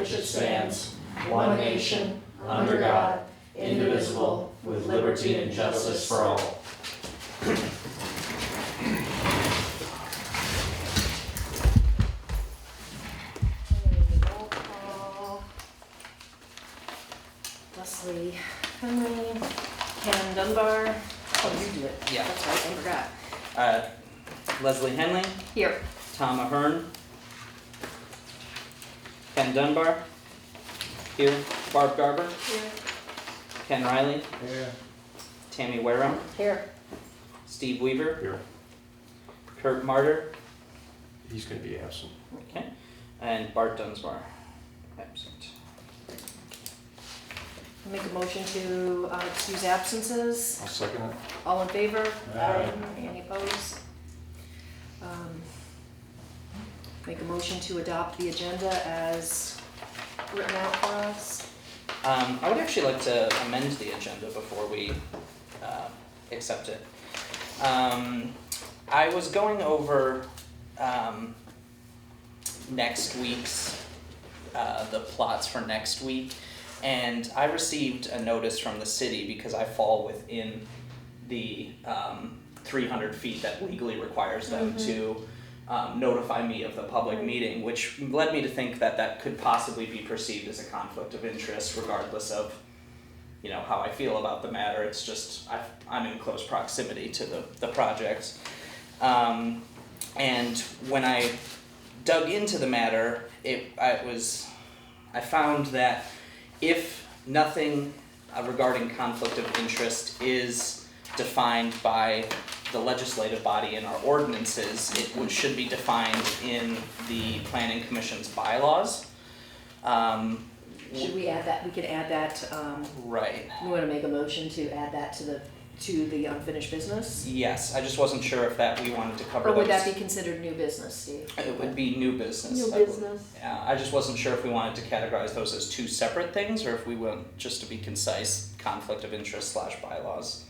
which it stands, one nation, under God, indivisible, with liberty and justice for all. Roll call. Leslie Henley, Ken Dunbar. Oh, you do it. Yeah. That's right, I forgot. Leslie Henley, Here. Tom Ahern, Ken Dunbar, here, Barb Garber, Here. Ken Riley, Yeah. Tammy Wareham, Here. Steve Weaver, Here. Kurt Martyr, He's gonna be absent. okay, and Bart Dunsmore, absent. Make a motion to excuse absences. I'll second it. All in favor? Aye. Any opposed? Make a motion to adopt the agenda as written out for us. I would actually like to amend the agenda before we accept it. I was going over next week's, the plots for next week, and I received a notice from the city because I fall within the 300 feet that legally requires them to notify me of the public meeting, which led me to think that that could possibly be perceived as a conflict of interest regardless of, you know, how I feel about the matter. It's just, I'm in close proximity to the project. And when I dug into the matter, I found that if nothing regarding conflict of interest is defined by the legislative body in our ordinances, it should be defined in the planning commission's bylaws. Should we add that? We could add that, Right. we want to make a motion to add that to the unfinished business? Yes, I just wasn't sure if that we wanted to cover Or would that those. be considered new business, Steve? It would be new business. New I would- business. Yeah, I just wasn't sure if we wanted to categorize those as two separate things, or if we want, just to be concise, conflict of interest / bylaws.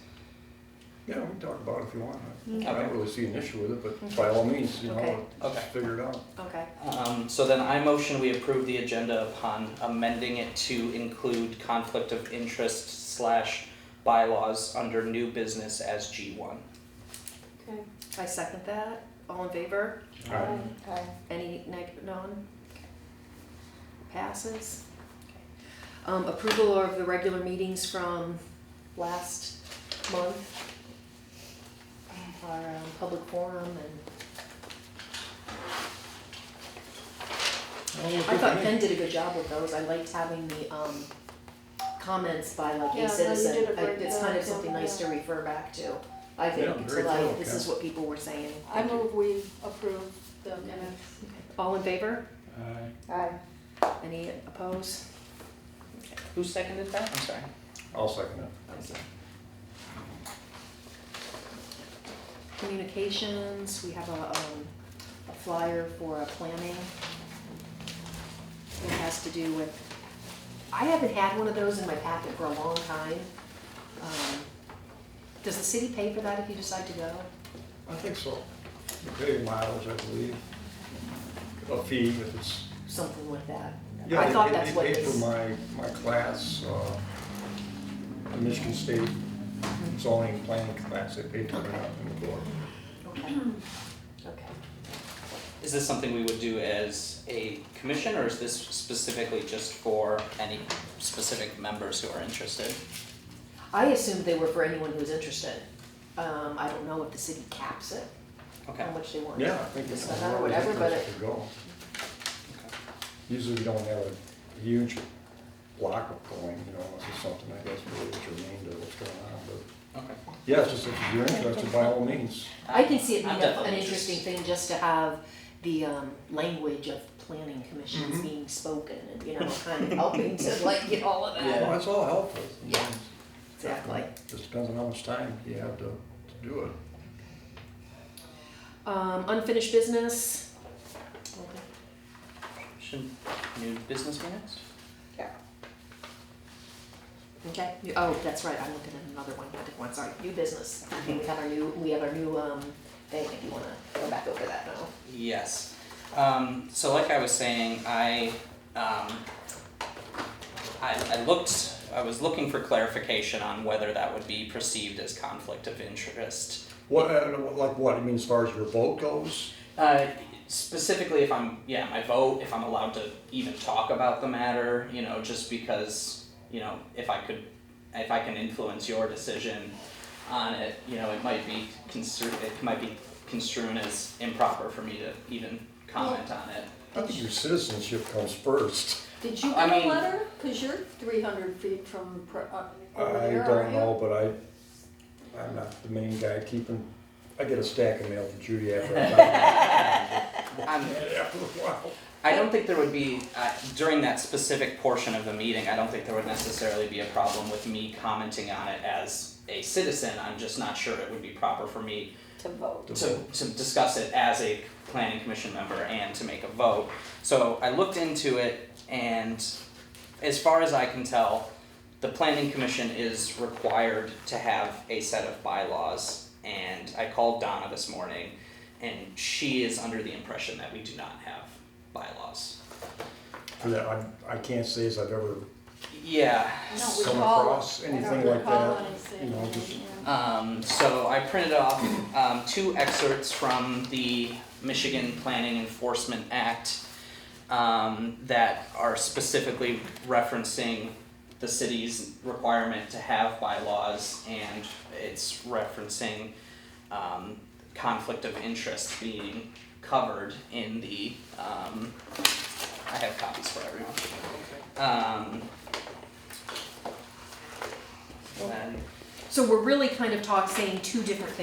Yeah, we can talk about it if you want. I Okay. don't really see an issue with it, but by all means, you know, Okay. let's Okay. figure it out. Okay. So then I motion we approve the agenda upon amending it to include conflict of interest / bylaws under new business as G1. Okay. I second that. All in favor? Aye. Aye. Any none? Okay. Passes. Okay. Approval of the regular meetings from last month. Our public forum and I thought Ken did a good job with those. I liked having the comments by like Yeah, no, a you citizen. did a great It's job, kind of Tim, something nice to yeah. refer back to. I think, Yeah, to very like, thorough, this Ken. is what people were saying. I move we approve the minutes. All in favor? Aye. Any opposed? Okay. Who seconded that? I'm sorry. I'll second it. Communications, we have a flyer for a planning. It has to do with, I haven't had one of those in my packet for a long time. Does the city pay for that if you decide to go? I think so. You pay mileage, I believe. A fee if it's. Something like that? Yeah, I thought they that's what paid this. for my class, the Michigan State zoning planning class, they paid for that in the board. Okay. Okay. Is this something we would do as a commission, or is this specifically just for any specific members who are interested? I assumed they were for anyone who was interested. I don't know if the city caps it, Okay. how much they want. Yeah, I think to it's spend on or whatever, but it, to go. Okay. Usually we don't have a huge block of going, you know, unless it's something I guess really germane to what's going on, but. Okay. Yeah, it's just if you're interested, by all means. I can see it I'm being definitely an interested. interesting thing just to have the language of planning commissions Mhm. being spoken and, you know, kind of helping to like get all of that. Yeah. Well, it's all helpful. Yeah. Exactly. Just depends on how much time you have to do it. Unfinished business. Okay. Should new business be next? Yeah. Okay, oh, that's right, I'm looking at another one, different one, sorry, new business. We have our new thing, if you wanna go back over that now. Yes. So like I was saying, I I was looking for clarification on whether that would be perceived as conflict of interest. What, like what, I mean, as far as your vote goes? Specifically if my vote, if I'm allowed to even talk about the matter, you know, just because, you know, if I can influence your decision on it, you know, it might be construed as improper for me to even comment on it. I think your citizenship comes first. Did you I get a mean- letter? Cause you're 300 feet from, over I there, don't aren't you? know, but I'm not the main guy keeping, I get a stack of mail from Judy after I after a while. I don't think there would be, during that specific portion of the meeting, I don't think there would necessarily be a problem with me commenting on it as a citizen. I'm just not sure it would be proper for me To vote. to discuss it as a planning commission member and to make a vote. So I looked into it, and as far as I can tell, the planning commission is required to have a set of bylaws. And I called Donna this morning, and she is under the impression that we do not have bylaws. For that, I can't say as I've ever Yeah. I don't come recall- across I don't anything like recall that, anything, you know, just. yeah. So I printed off 2 excerpts from the Michigan Planning Enforcement Act that are specifically referencing the city's requirement to have bylaws, and it's referencing conflict of interest being covered in the, I have copies for everyone. And So we're really kind of talking about two different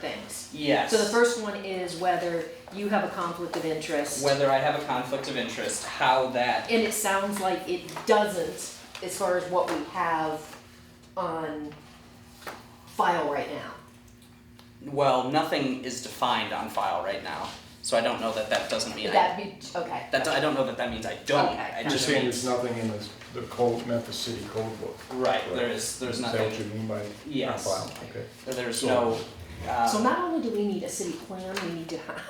things. yes. So the first one is whether you have a conflict of interest. Whether I have a conflict of interest, how that, And it sounds like it doesn't, as far as what we have on file right now. well, nothing is defined on file right now, so I don't know that doesn't mean Would that be, okay. I don't know that means I don't. Okay. It You're just saying means, there's nothing in the code, Memphis City Code book? right, there's Is that nothing, what you mean by Yes. not file? Okay. there's So- no, So not only do we need a city plan, we need to have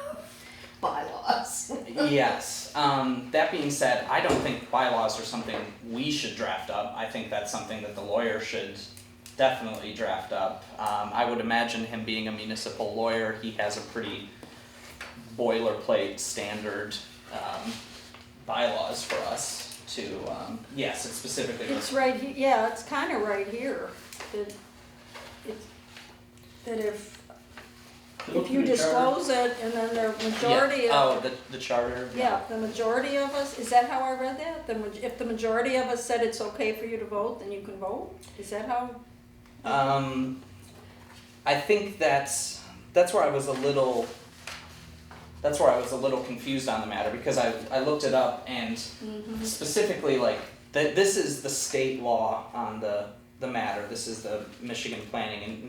bylaws. yes, that being said, I don't think bylaws are something we should draft up, I think that's something that the lawyer should definitely draft up. I would imagine him being a municipal lawyer, he has a pretty boilerplate standard, bylaws for us to, yes, it's specifically. It's right, yeah, it's kinda right here, that it's, that if you disclose it and then the majority Yeah. of. Oh, the charter? Yeah, the majority of us, is that how I read that? If the majority of us said it's okay for you to vote, then you can vote? Is that how? I think that's where I was a little confused on the matter, because I looked it up, and specifically, like, this is the state law on the matter. This is the Michigan Planning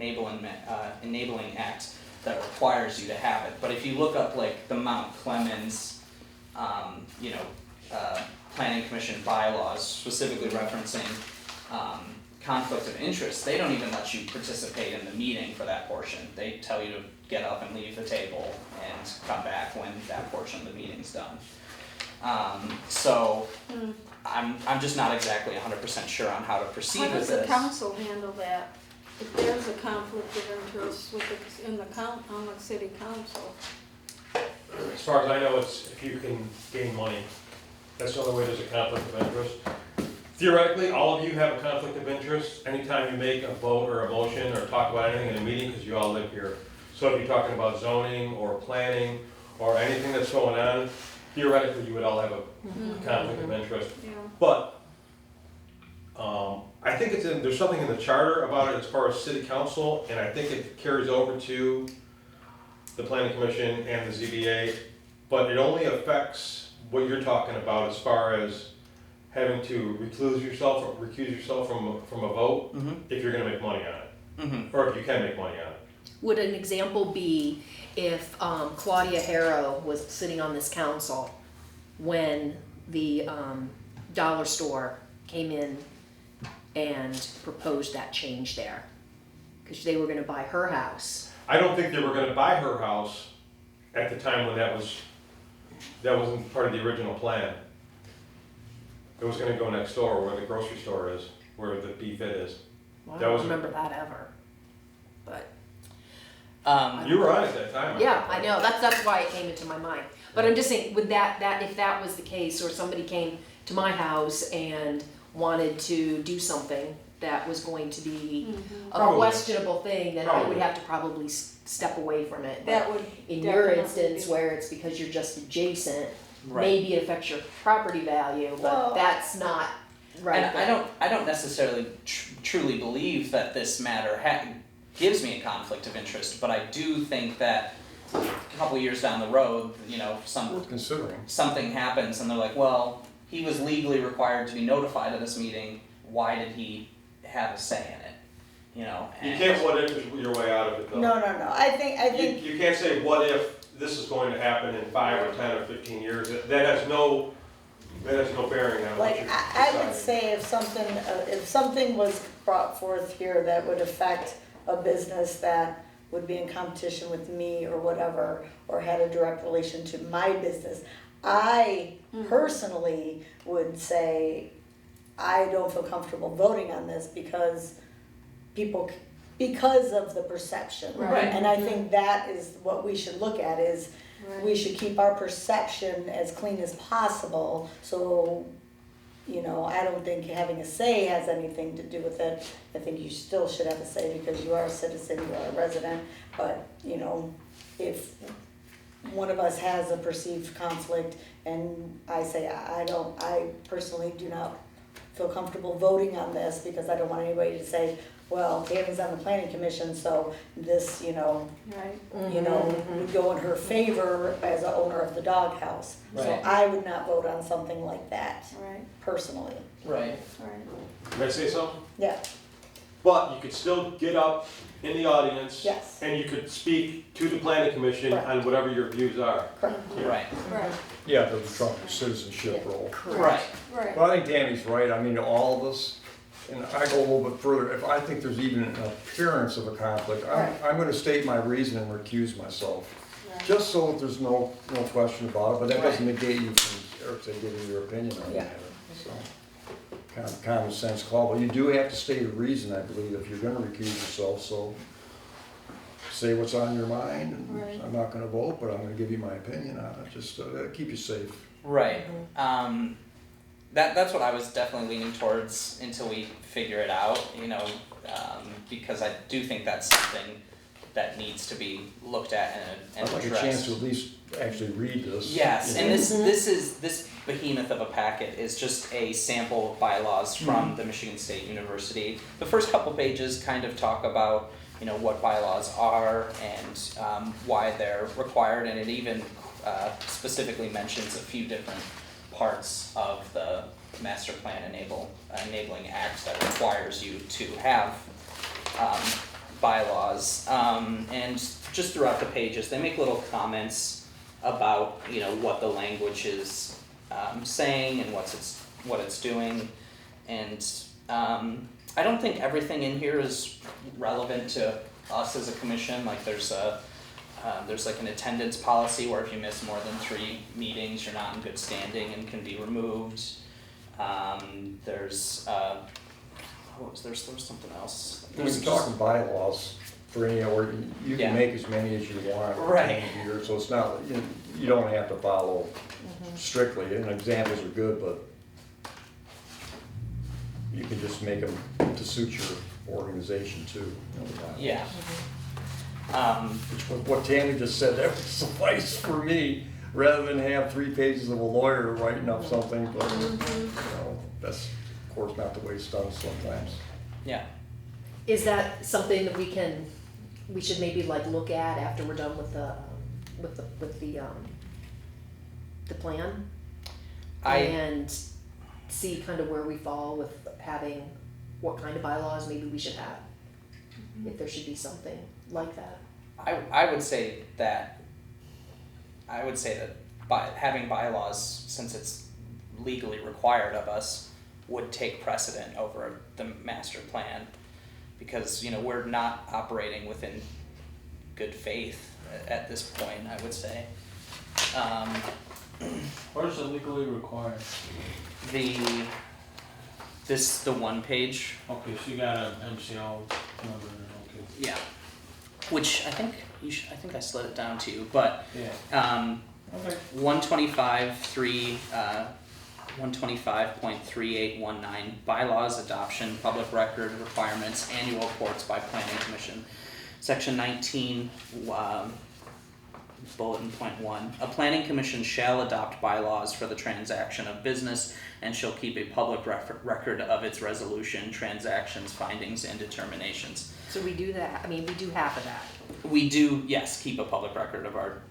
Enabling Act that requires you to have it. But if you look up, like, the Mount Clemens, Planning Commission bylaws, specifically referencing conflict of interest, they don't even let you participate in the meeting for that portion. They tell you to get up and leave the table and come back when that portion of the meeting's done. So I'm just not exactly 100% sure on how to proceed How with does the this. council handle that? If there's a conflict of interest with on the city council? As far as I know, it's if you can gain money. That's the only way there's a conflict of interest. Theoretically, all of you have a conflict of interest anytime you make a vote or a motion or talk about anything in a meeting, because you all live here. So if you're talking about zoning or planning or anything that's going on, theoretically, you would all have a conflict of interest. Yeah. But I think there's something in the charter about it as far as city council, and I think it carries over to the planning commission and the ZBA, but it only affects what you're talking about as far as having to recuse yourself from a vote if you're gonna make money on it, or if you can make money on it. Would an example be if Claudia Harrow was sitting on this council when the dollar store came in and proposed that change there? Because they were gonna buy her house. I don't think they were gonna buy her house at the time when that wasn't part of the original plan. It was gonna go next door where the grocery store is, where the BFit is. Well, I That don't was- remember that ever. But, You were on at that time. yeah, think. I know, that's why it came into my mind. But I'm just saying, with that, if that was the case, or somebody came to my house and wanted to do something that was going to be a Probably. questionable thing, then I would Probably. have to probably step away from it. But That would in your definitely instance, be- where it's because you're just adjacent, Right. maybe it affects your property value, Well, but that's not right. And I don't necessarily truly believe that this matter gives me a conflict of interest, but I do think that a couple years down the road, you know, Worth considering. something happens and they're like, well, he was legally required to be notified of this meeting, why did he have a say in it? You know, You and can't what if your way out of it though. No, I think, You can't say, what if this is going to happen in 5 or 10 or 15 years? That has no bearing on what like, you're I would deciding. say if something was brought forth here that would affect a business that would be in competition with me or whatever, or had a direct relation to my business, I personally would say, I don't feel comfortable voting on this because because of the perception. Right. And I think that is what we should look at is, Right. we should keep our perception as clean as possible, so, you know, I don't think having a say has anything to do with it. I think you still should have a say because you are a citizen, you are a resident, but, you know, if one of us has a perceived conflict and I say, I personally do not feel comfortable voting on this because I don't want anybody to say, well, Tammy's on the planning commission, so this, you know, Right. would go in her favor as a owner of the doghouse. So Right. I would not vote on something like that Right. personally. right. Right. Can I say something? Yeah, But you could still get up in the audience. yes, And you could speak to the planning commission Correct. on whatever your views are. correct. Right. Right. Yeah, the Trump citizenship role. Right. Right. But I think Tammy's right, I mean, all of us, and I go a little bit further, if I think there's even an appearance of a conflict, Right. I'm gonna state my reason and recuse myself. Right. Just so that there's no question about it, but that doesn't Right. negate you from, or say, giving your opinion on the Yeah. matter, so. Kind of common sense call, but you do have to state a reason, I believe, if you're gonna recuse yourself, so. Say what's on your mind, Right. and I'm not gonna vote, but I'm gonna give you my opinion on it, just, keep you safe. Right. That's what I was definitely leaning towards until we figure it out, you know, because I do think that's something that needs to be looked at and I'd like a addressed. chance to at least actually read this. Yes, you and know. this behemoth of a packet is just a sample of bylaws from the Michigan State University. The first couple pages kind of talk about, you know, what bylaws are and why they're required, and it even specifically mentions a few different parts of the master plan enabling act that requires you to have bylaws. And just throughout the pages, they make little comments about, you know, what the language is saying and what it's doing. And I don't think everything in here is relevant to us as a commission. Like there's like an attendance policy where if you miss more than 3 meetings, you're not in good standing and can be removed. There's something else. When you're talking bylaws for any, or you Yeah. can make as many as you want. Right. Here, so it's not, you don't have to follow strictly, and examples are good, but you can just make them to suit your organization too, you know, the bylaws. Yeah. Which was what Tammy just said, that would suffice for me, rather than have 3 pages of a lawyer writing up something, but, you know, that's, of course, not the way it's done sometimes. Yeah. Is that something that we should maybe like look at after we're done with the plan? And see kind of where we fall with having, what kind of bylaws maybe we should have, if there should be something like that. I would say that by having bylaws, since it's legally required of us, would take precedent over the master plan, because, you know, we're not operating within good faith at this point, I would say. What is it legally required? The one page, Okay, so you got an MCL number, okay. yeah, which I think I think I slid it down to you, but Yeah. Okay. 125.3819 bylaws adoption, public record requirements, annual reports by planning commission. Section 19, bulletin point 1, a planning commission shall adopt bylaws for the transaction of business and shall keep a public record of its resolution, transactions, findings, and determinations. So we do that, I mean, we do half of that. We do, yes, keep a public record of our,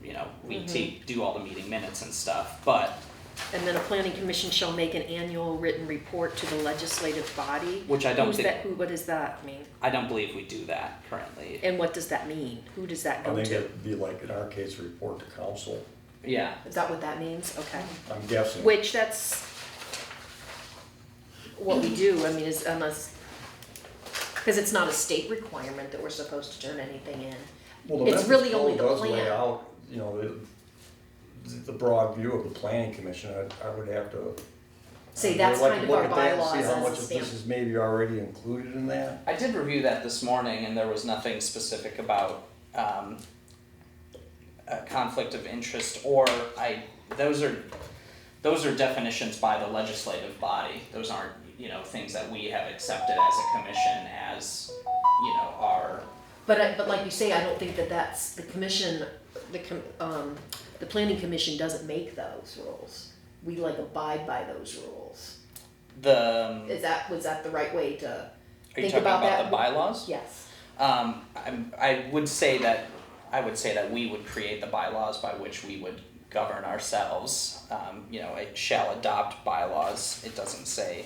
we do all the meeting minutes and stuff, but, And then a planning commission shall make an annual written report to the legislative body. which I don't think, What does that mean? I don't believe we do that currently. And what does that mean? Who does that I go think to? it'd be like, in our case, a report to council, Yeah, Is that what that means? Okay. I'm guessing. Which that's what we do, I mean, is unless, because it's not a state requirement that we're supposed to turn anything in. Well, the It's Memphis really only code the does lay plan. out, the broad view of the planning commission. I would have to. See, that's I'd like kind to of look our at that and bylaws See how as much a of this stamp. is maybe already included in that. I did review that this morning and there was nothing specific about, a conflict of interest those are definitions by the legislative body. Those aren't, things that we have accepted as a commission as, our, But like you say, I don't think that that's the commission, the planning commission doesn't make those rules. We like abide by those rules. Was that the right way to are you think talking about about that? the bylaws? Yes. I would say that we would create the bylaws by which we would govern ourselves. It shall adopt bylaws. It doesn't say,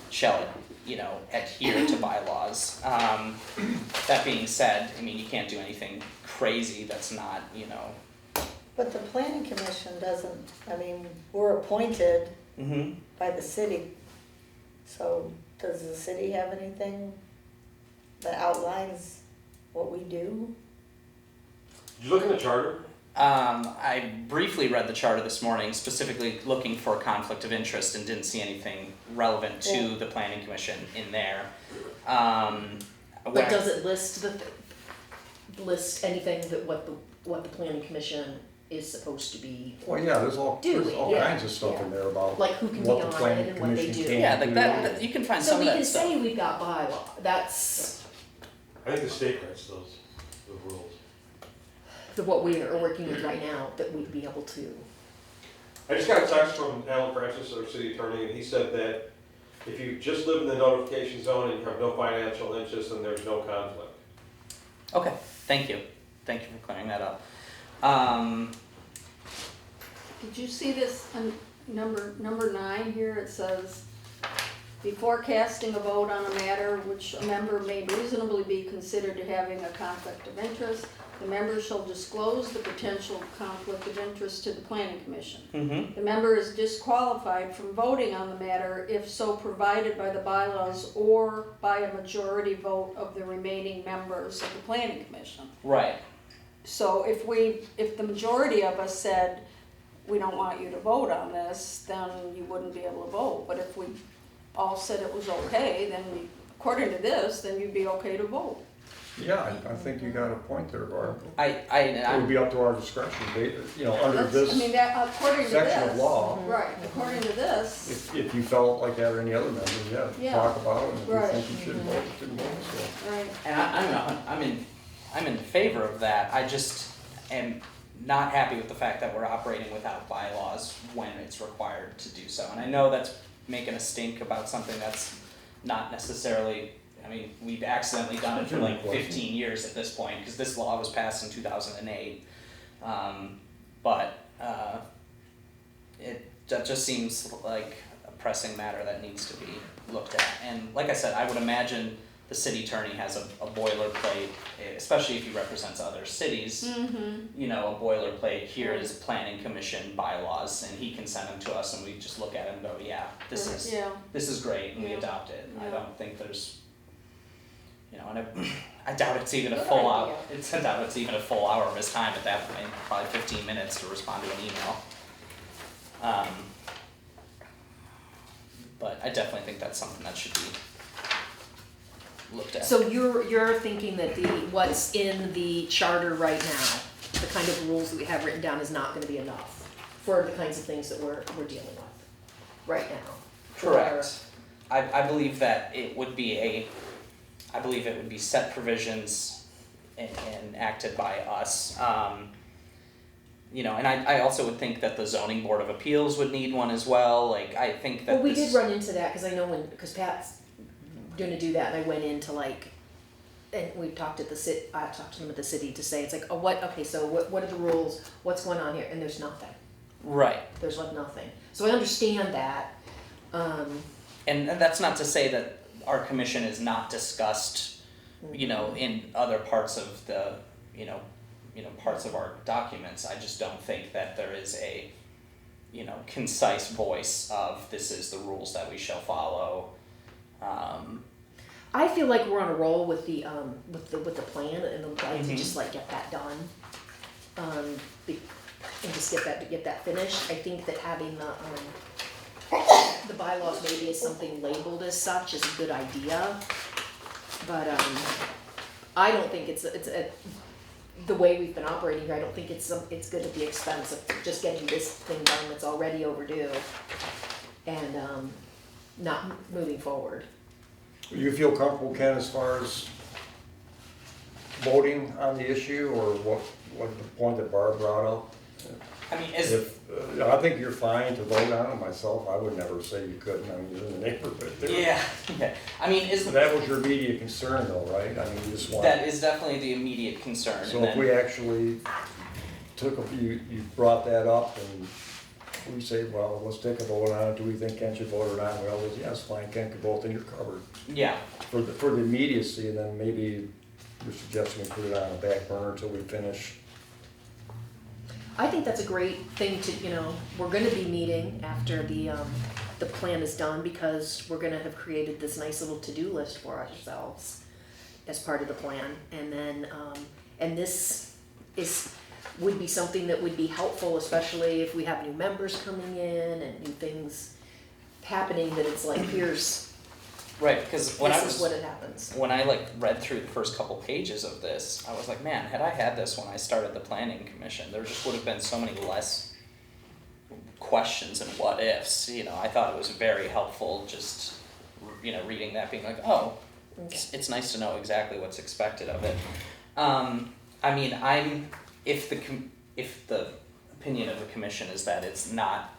shall, adhere to bylaws. That being said, I mean, you can't do anything crazy that's not, But the planning commission doesn't, I mean, we're appointed Mhm. by the city. So does the city have anything that outlines what we do? Did you look in the charter? I briefly read the charter this morning, specifically looking for conflict of interest and didn't see anything relevant to Yeah. the planning commission in there. But does it list list anything that what the planning commission is supposed to be? Well, yeah, there's all Yeah, kinds of stuff in there about Like who can be what the on planning it and what they commission do. can Yeah, like do. that, you can find So some we of can that stuff. say we've got bylaw, that's I think the state writes those rules. what we are working with right now, that we'd be able to. I just got a text from Alan Francis, our city attorney, and he said that if you just live in the notification zone and you have no financial interest, then there's no conflict. Okay, thank you for clearing that up. Did you see this on number 9 here? It says, before casting a vote on a matter which a member may reasonably be considered to having a conflict of interest, the member shall disclose the potential conflict of interest to the planning commission. Mm-hmm. The member is disqualified from voting on the matter if so provided by the bylaws or by a majority vote of the remaining members of the planning commission. Right. So if the majority of us said, we don't want you to vote on this, then you wouldn't be able to vote. But if we all said it was okay, then according to this, then you'd be okay to vote. Yeah, I think you got a point there, Barb. I It would be up to our discretion, under That's- I this mean, that, according to this. section of law. Right, according to this, If you felt like that or any other members, Yeah. talk about it, and if you Right. think you should vote, you should vote, right, and I'm in favor of that. I just am not happy with the fact that we're operating without bylaws when it's required to do so. And I know that's making a stink about something that's not necessarily, I mean, we've accidentally done it for like 15 years at this point, because this law was passed in 2008. That just seems like a pressing matter that needs to be looked at. And like I said, I would imagine the city attorney has a boilerplate, especially if he represents other cities. mm-hmm, A boilerplate, here is planning commission bylaws, and he can send them to us and we just look at it and go, yeah, this is yeah, great, and we Yeah. adopt it. I Yeah. don't think there's, and I doubt it's even a Good full idea. hour. I doubt it's even a full hour of his time at that point. Probably 15 minutes to respond to an email. But I definitely think that's something that should be looked at. So you're thinking that what's in the charter right now, the kind of rules that we have written down is not gonna be enough for the kinds of things that we're dealing with right now? Correct. I believe that it would be set provisions and acted by us. And I also would think that the zoning board of appeals would need one as well. Like, I think that Well, we did run into that, cause I know cause Pat's gonna do that, and I went into and we talked at I talked to them at the city to say, it's like, so what are the rules, what's going on here, and there's nothing, Right. there's nothing. So I understand that, And that's not to say that our commission is not discussed, in other parts of the, parts of our documents. I just don't think that there is a, concise voice of this is the rules that we shall follow. I feel like we're on a roll with the plan, and I'd like to just get that done. And just get that finished. I think that having the bylaws maybe is something labeled as such is a good idea. But I don't think it's the way we've been operating here. I don't think it's good at the expense of just getting this thing done that's already overdue and not moving forward. Do you feel comfortable, Ken, as far as voting on the issue, or what the point that Barb brought up? I mean, I think you're fine to vote on it myself. I would never say you couldn't. I mean, you're in the neighborhood there. yeah. I mean, That was your immediate concern though, right? I mean, you just want. that is definitely the immediate concern. So and if then, we actually you brought that up and we say, well, let's take a vote on it. Do we think Ken should vote or not? Well, yes, fine, Ken can vote, then you're covered. yeah, For the immediacy, and then maybe you're suggesting we put it on a back burner until we finish. I think that's a great thing to, we're gonna be meeting after the plan is done, because we're gonna have created this nice little to-do list for ourselves as part of the plan, and then, and this would be something that would be helpful, especially if we have new members coming in and new things happening, that it's like, here's, right. Because this is what it happens. when I read through the first couple pages of this, I was like, man, had I had this when I started the planning commission, there just would have been so many less questions and what ifs. I thought it was very helpful just, reading that, being like, oh, it's nice to know exactly what's expected of it. I mean, if the opinion of the commission is that it's not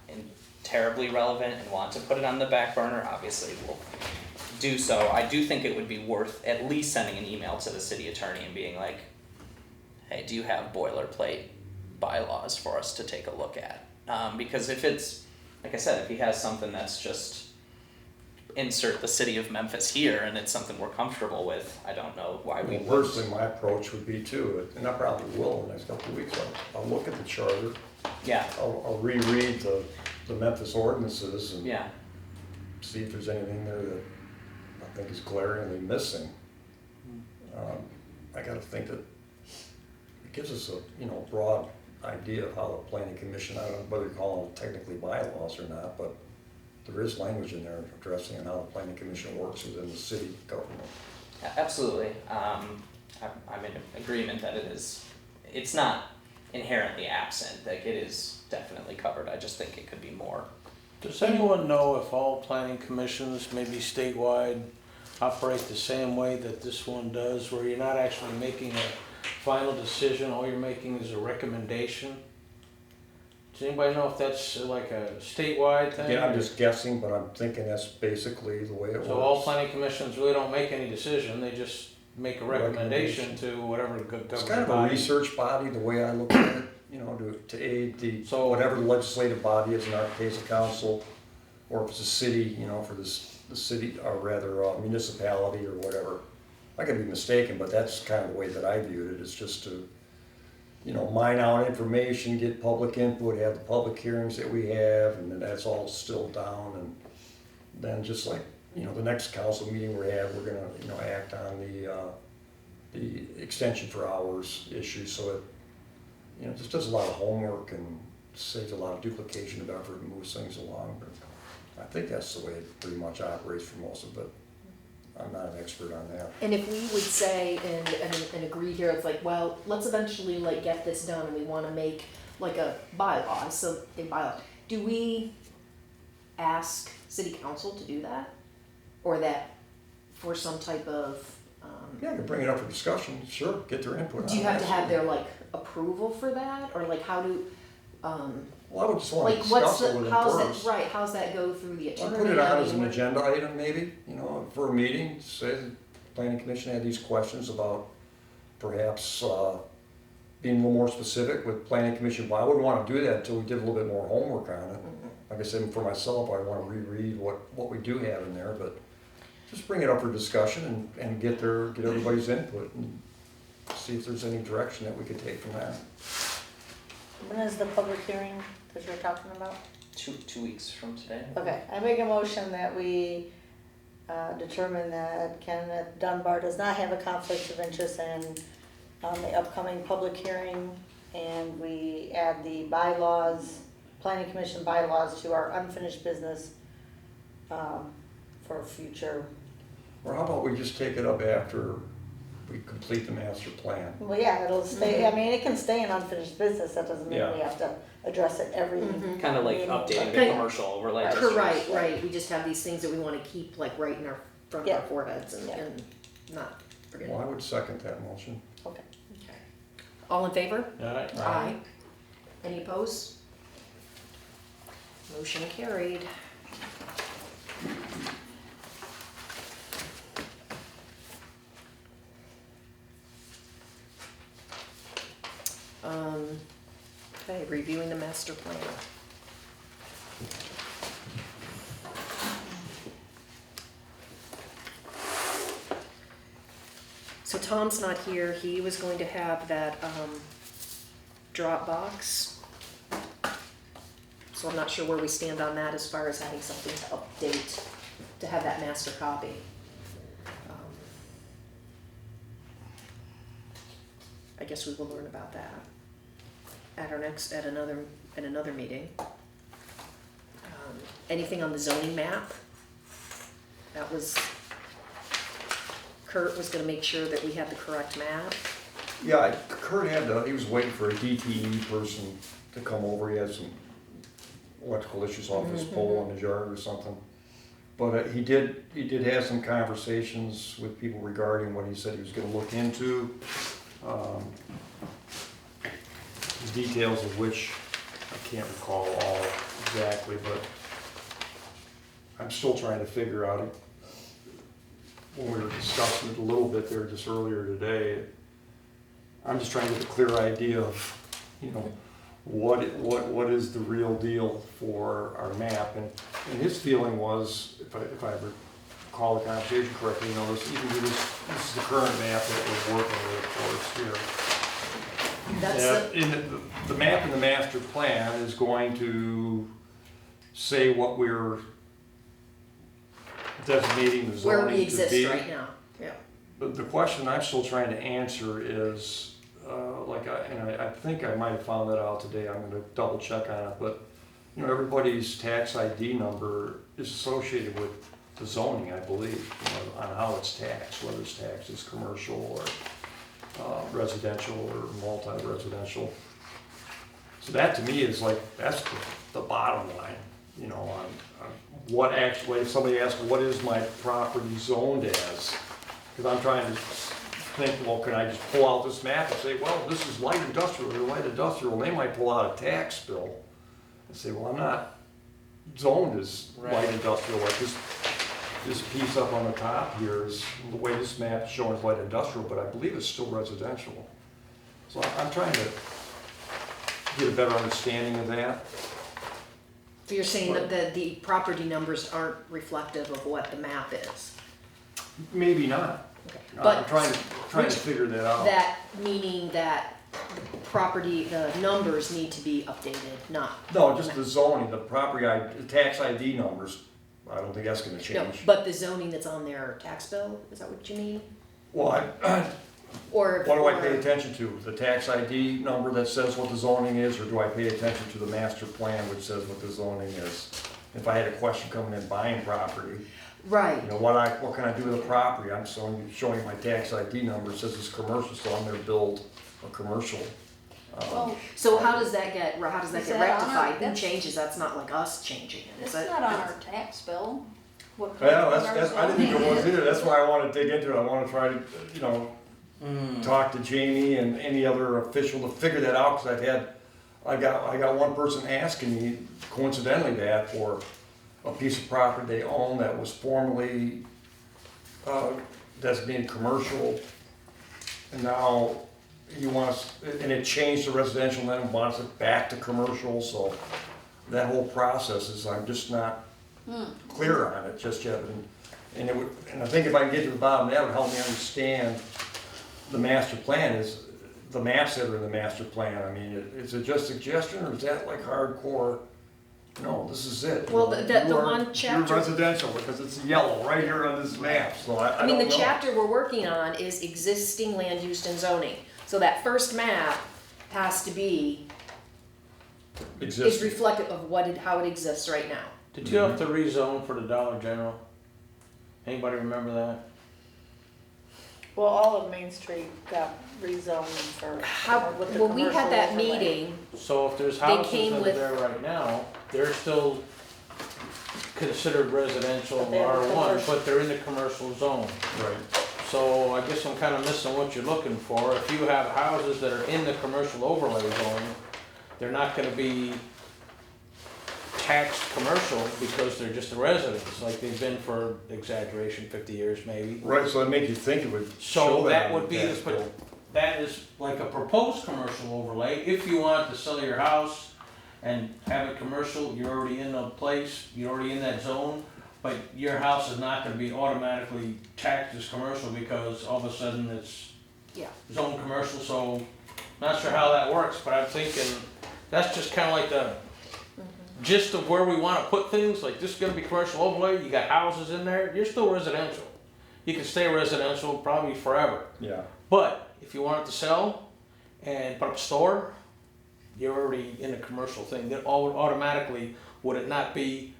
terribly relevant and want to put it on the back burner, obviously we'll do so. I do think it would be worth at least sending an email to the city attorney and being like, hey, do you have boilerplate bylaws for us to take a look at? Because if it's, like I said, if he has something that's just insert the city of Memphis here and it's something we're comfortable with, I don't know why we would. Personally, my approach would be to, and I probably will in the next couple of weeks, I'll look at the charter, Yeah, I'll reread the Memphis ordinances and yeah, see if there's anything there that I think is glaringly missing. I gotta think that it gives us a broad idea of how the planning commission, I don't know whether you call them technically bylaws or not, but there is language in there addressing how the planning commission works within the city government. absolutely. I'm in agreement that it's not inherently absent, like it is definitely covered. I just think it could be more. Does anyone know if all planning commissions, maybe statewide, operate the same way that this one does, where you're not actually making a final decision, all you're making is a recommendation? Does anybody know if that's like a statewide thing? Again, I'm just guessing, but I'm thinking that's basically the way it works. So all planning commissions really don't make any decision, they just make a recommendation to whatever government body. It's kind of a research body, the way I look at it, to aid whatever the legislative body is, in our case, a council, or if it's a city, for the city, or rather municipality or whatever. I could be mistaken, but that's kind of the way that I viewed it. It's just to, mine out information, get public input, have the public hearings that we have, and then that's all still down. And then just like, the next council meeting we have, we're gonna, act on the the extension for hours issue, so it, you know, just does a lot of homework and saves a lot of duplication of effort and moves things along. But I think that's the way it pretty much operates for most of it. I'm not an expert on that. And if we would say and agree here, it's like, well, let's eventually like get this done and we wanna make like a bylaw, so a bylaw. Do we ask city council to do that? Or that for some type of, Yeah, you can bring it up for discussion, sure, get their input. do you on have it. to have their like approval for that? Or like how do, Well, I would just wanna like what's discuss it the, with them how's first. that, right, how's that go through the attorney? I'd put it on I as mean, an what- agenda item maybe, you know, for a meeting, say the planning commission had these questions about perhaps being a little more specific with planning commission. Well, I wouldn't wanna do that until we did a little bit more homework on it. Like I said, for myself, I wanna reread what we do have in there, but just bring it up for discussion and get everybody's input and see if there's any direction that we could take from that. When is the public hearing that you're talking about? 2 weeks from today. Okay, I make a motion that we determine that Kenneth Dunbar does not have a conflict of interest in the upcoming public hearing, and we add the bylaws, planning commission bylaws to our unfinished business for future. Or how about we just take it up after we complete the master plan? Well, yeah, it'll stay, I mean, it can stay in unfinished business, that doesn't mean we Yeah. have to address it every. Kind of like meeting. updating the Okay. commercial overlay Right, districts. right, we just have these things that we wanna keep like right in our front of Yeah. our foreheads and, Yeah. and not forget. Well, I would second that motion. Okay. Okay. All in favor? Alright, Aye. Any opposed? Motion carried. Okay, reviewing the master plan. So Tom's not here, he was going to have that, Dropbox. So I'm not sure where we stand on that as far as having something to update, to have that master copy. I guess we will learn about that at our next, at another meeting. Anything on the zoning map? That was, Kurt was gonna make sure that we had the correct map. Yeah, Kurt he was waiting for a DTE person to come over, he had some electrical issues off his pole in his yard or something. But he did have some conversations with people regarding what he said he was gonna look into. The details of which I can't recall all exactly, but I'm still trying to figure out it. When we were discussing it a little bit there just earlier today, I'm just trying to get a clear idea of, you know, what is the real deal for our map. And his feeling was, if I recall the conversation correctly, you know, this is the current map that we're working with, of course, here. That's The map in the master plan is going to say what we're designating the where zoning we to exist be. right now, yeah. But the question I'm still trying to answer is, I think I might have found that out today, I'm gonna double check on it, but, you know, everybody's tax ID number is associated with the zoning, I believe, you know, on how it's taxed, whether it's taxed as commercial or residential or multi-residential. So that to me is like, that's the bottom line, you know, on what actually, if somebody asks, what is my property zoned as? Because I'm trying to think, well, can I just pull out this map and say, well, this is light industrial or light industrial, and they might pull out a tax bill and say, well, I'm not zoned as light industrial, like this piece up on the top here is, the way this map is showing is light industrial, but I believe it's still residential. So I'm trying to get a better understanding of that. So you're saying that the property numbers aren't reflective of what the map is? Maybe not. Okay. I'm But trying to figure that out. that, meaning that the property, the numbers need to be updated, not? No, just the zoning, the property, the tax ID numbers, I don't think that's gonna No, change. but the zoning that's on their tax bill, is that what you mean? Well, Or. What do I pay or- attention to? The tax ID number that says what the zoning is, or do I pay attention to the master plan which says what the zoning is? If I had a question coming in buying property, Right, you know, what can I do with the property? I'm showing you my tax ID number, it says it's commercial, so I'm gonna build a commercial. Well, so how does that get Is get that on our- rectified? Who that's- changes? That's not like us changing it, it's is it? not on our tax bill. What Yeah, our I didn't think it zoning was is. either, that's why I wanna dig into it, I wanna try to, you know, talk to Jamie and any other official to figure that out, cause I got one person asking me coincidentally that for a piece of property they own that was formerly designated commercial, and now he wants, and it changed to residential, and then wants it back to commercial, so that whole process is, I'm just not clear on it just yet, and it would, and I think if I can get to the bottom of that, it would help me understand the master plan is, the maps that are in the master plan, I mean, is it just suggestion, or is that like hardcore? No, this is it. Well, the You are- one chapter- You're residential, because it's yellow right here on this map, so I I mean, don't the know. chapter we're working on is existing land use and zoning. So that first map has to be, is Existing. reflective of how it exists right now. Did you have to rezone for the Dollar General? Anybody remember that? Well, all of Main Street got rezoned for, How, with the when we had commercial that overlay. meeting, So if there's They houses came that are with- there right now, they're still considered residential But they have a R1, commercial. but they're in the commercial zone. Right. So I guess I'm kinda missing what you're looking for. If you have houses that are in the commercial overlay zone, they're not gonna be taxed commercial because they're just a residence, like they've been for, exaggeration, 50 years maybe. Right, so it makes you think it would So show that on would be tax the, bill. that is like a proposed commercial overlay. If you wanted to sell your house and have it commercial, you're already in the place, you're already in that zone, but your house is not gonna be automatically taxed as commercial because all of a sudden it's yeah. zone commercial, so not sure how that works, but I'm thinking that's just kinda like the gist of where we wanna put things, like this is gonna be commercial overlay, you got houses in there, you're still residential. You can stay residential probably forever. Yeah, But if you wanted to sell and put up a store, you're already in a commercial thing. That automatically, would it not be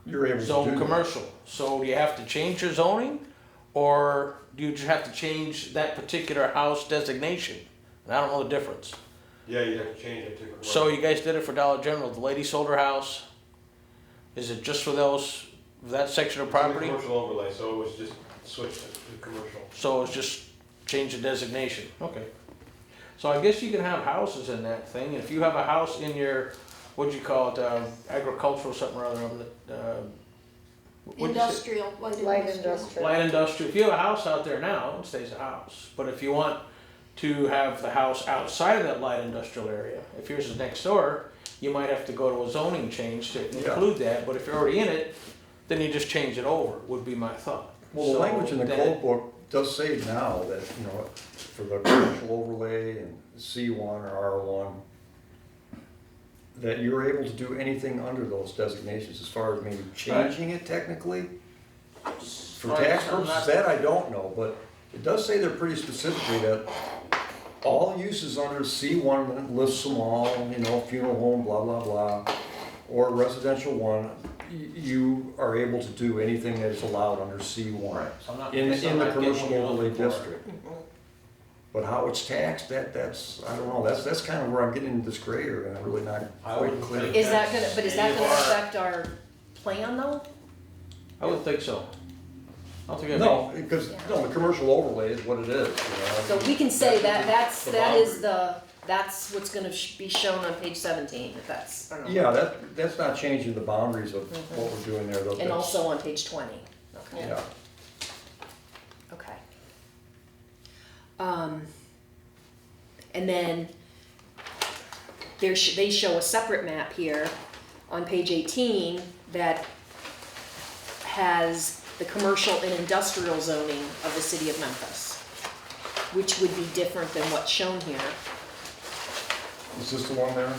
you're able to do zone that. commercial? So do you have to change your zoning, or do you just have to change that particular house designation? And I don't know the difference. Yeah, you have to change it to commercial. So you guys did it for Dollar General. The lady sold her house. Is it just for that section of It's in the property? commercial overlay, so it was just switched to commercial. So it's just change the designation, okay. So I guess you can have houses in that thing, if you have a house in your, what'd you call it, agricultural something or other, what'd you say? Industrial, Light industrial. Light industrial, if you have a house out there now, it stays a house, but if you want to have the house outside of that light industrial area, if yours is next door, you might have to go to a zoning change to Yeah. include that, but if you're already in it, then you just change it over, would be my thought. Well, the So language in the then- code book does say now that, you know, for the commercial overlay and C1 or R1, that you're able to do anything under those designations as far as maybe changing it technically. For Right, tax so I'm purposes, not- that I don't know, but it does say there pretty specifically that all uses under C1 that lists them all, you know, funeral home, blah, blah, blah, or residential one, you are able to do anything that is allowed under C1 Right, so I'm not- in so I'm the not getting commercial what you're overlay looking for. district. But how it's taxed, that's, I don't know, that's kind of where I'm getting into this gray area, and I'm really not I quite wouldn't clear. think- Is that gonna, but is that Any gonna of our- affect our plan though? I would think so. I don't think I'd No, because, no, the commercial overlay is what it is, you know. So we can say that, the that is boundary. that's what's gonna be shown on page 17, if that's, I don't know. Yeah, that's not changing the boundaries of what we're doing there, though. And That's- also on page 20. Okay. Yeah, Okay. And then they show a separate map here on page 18 that has the commercial and industrial zoning of the city of Memphis, which would be different than what's shown here. is this the one there?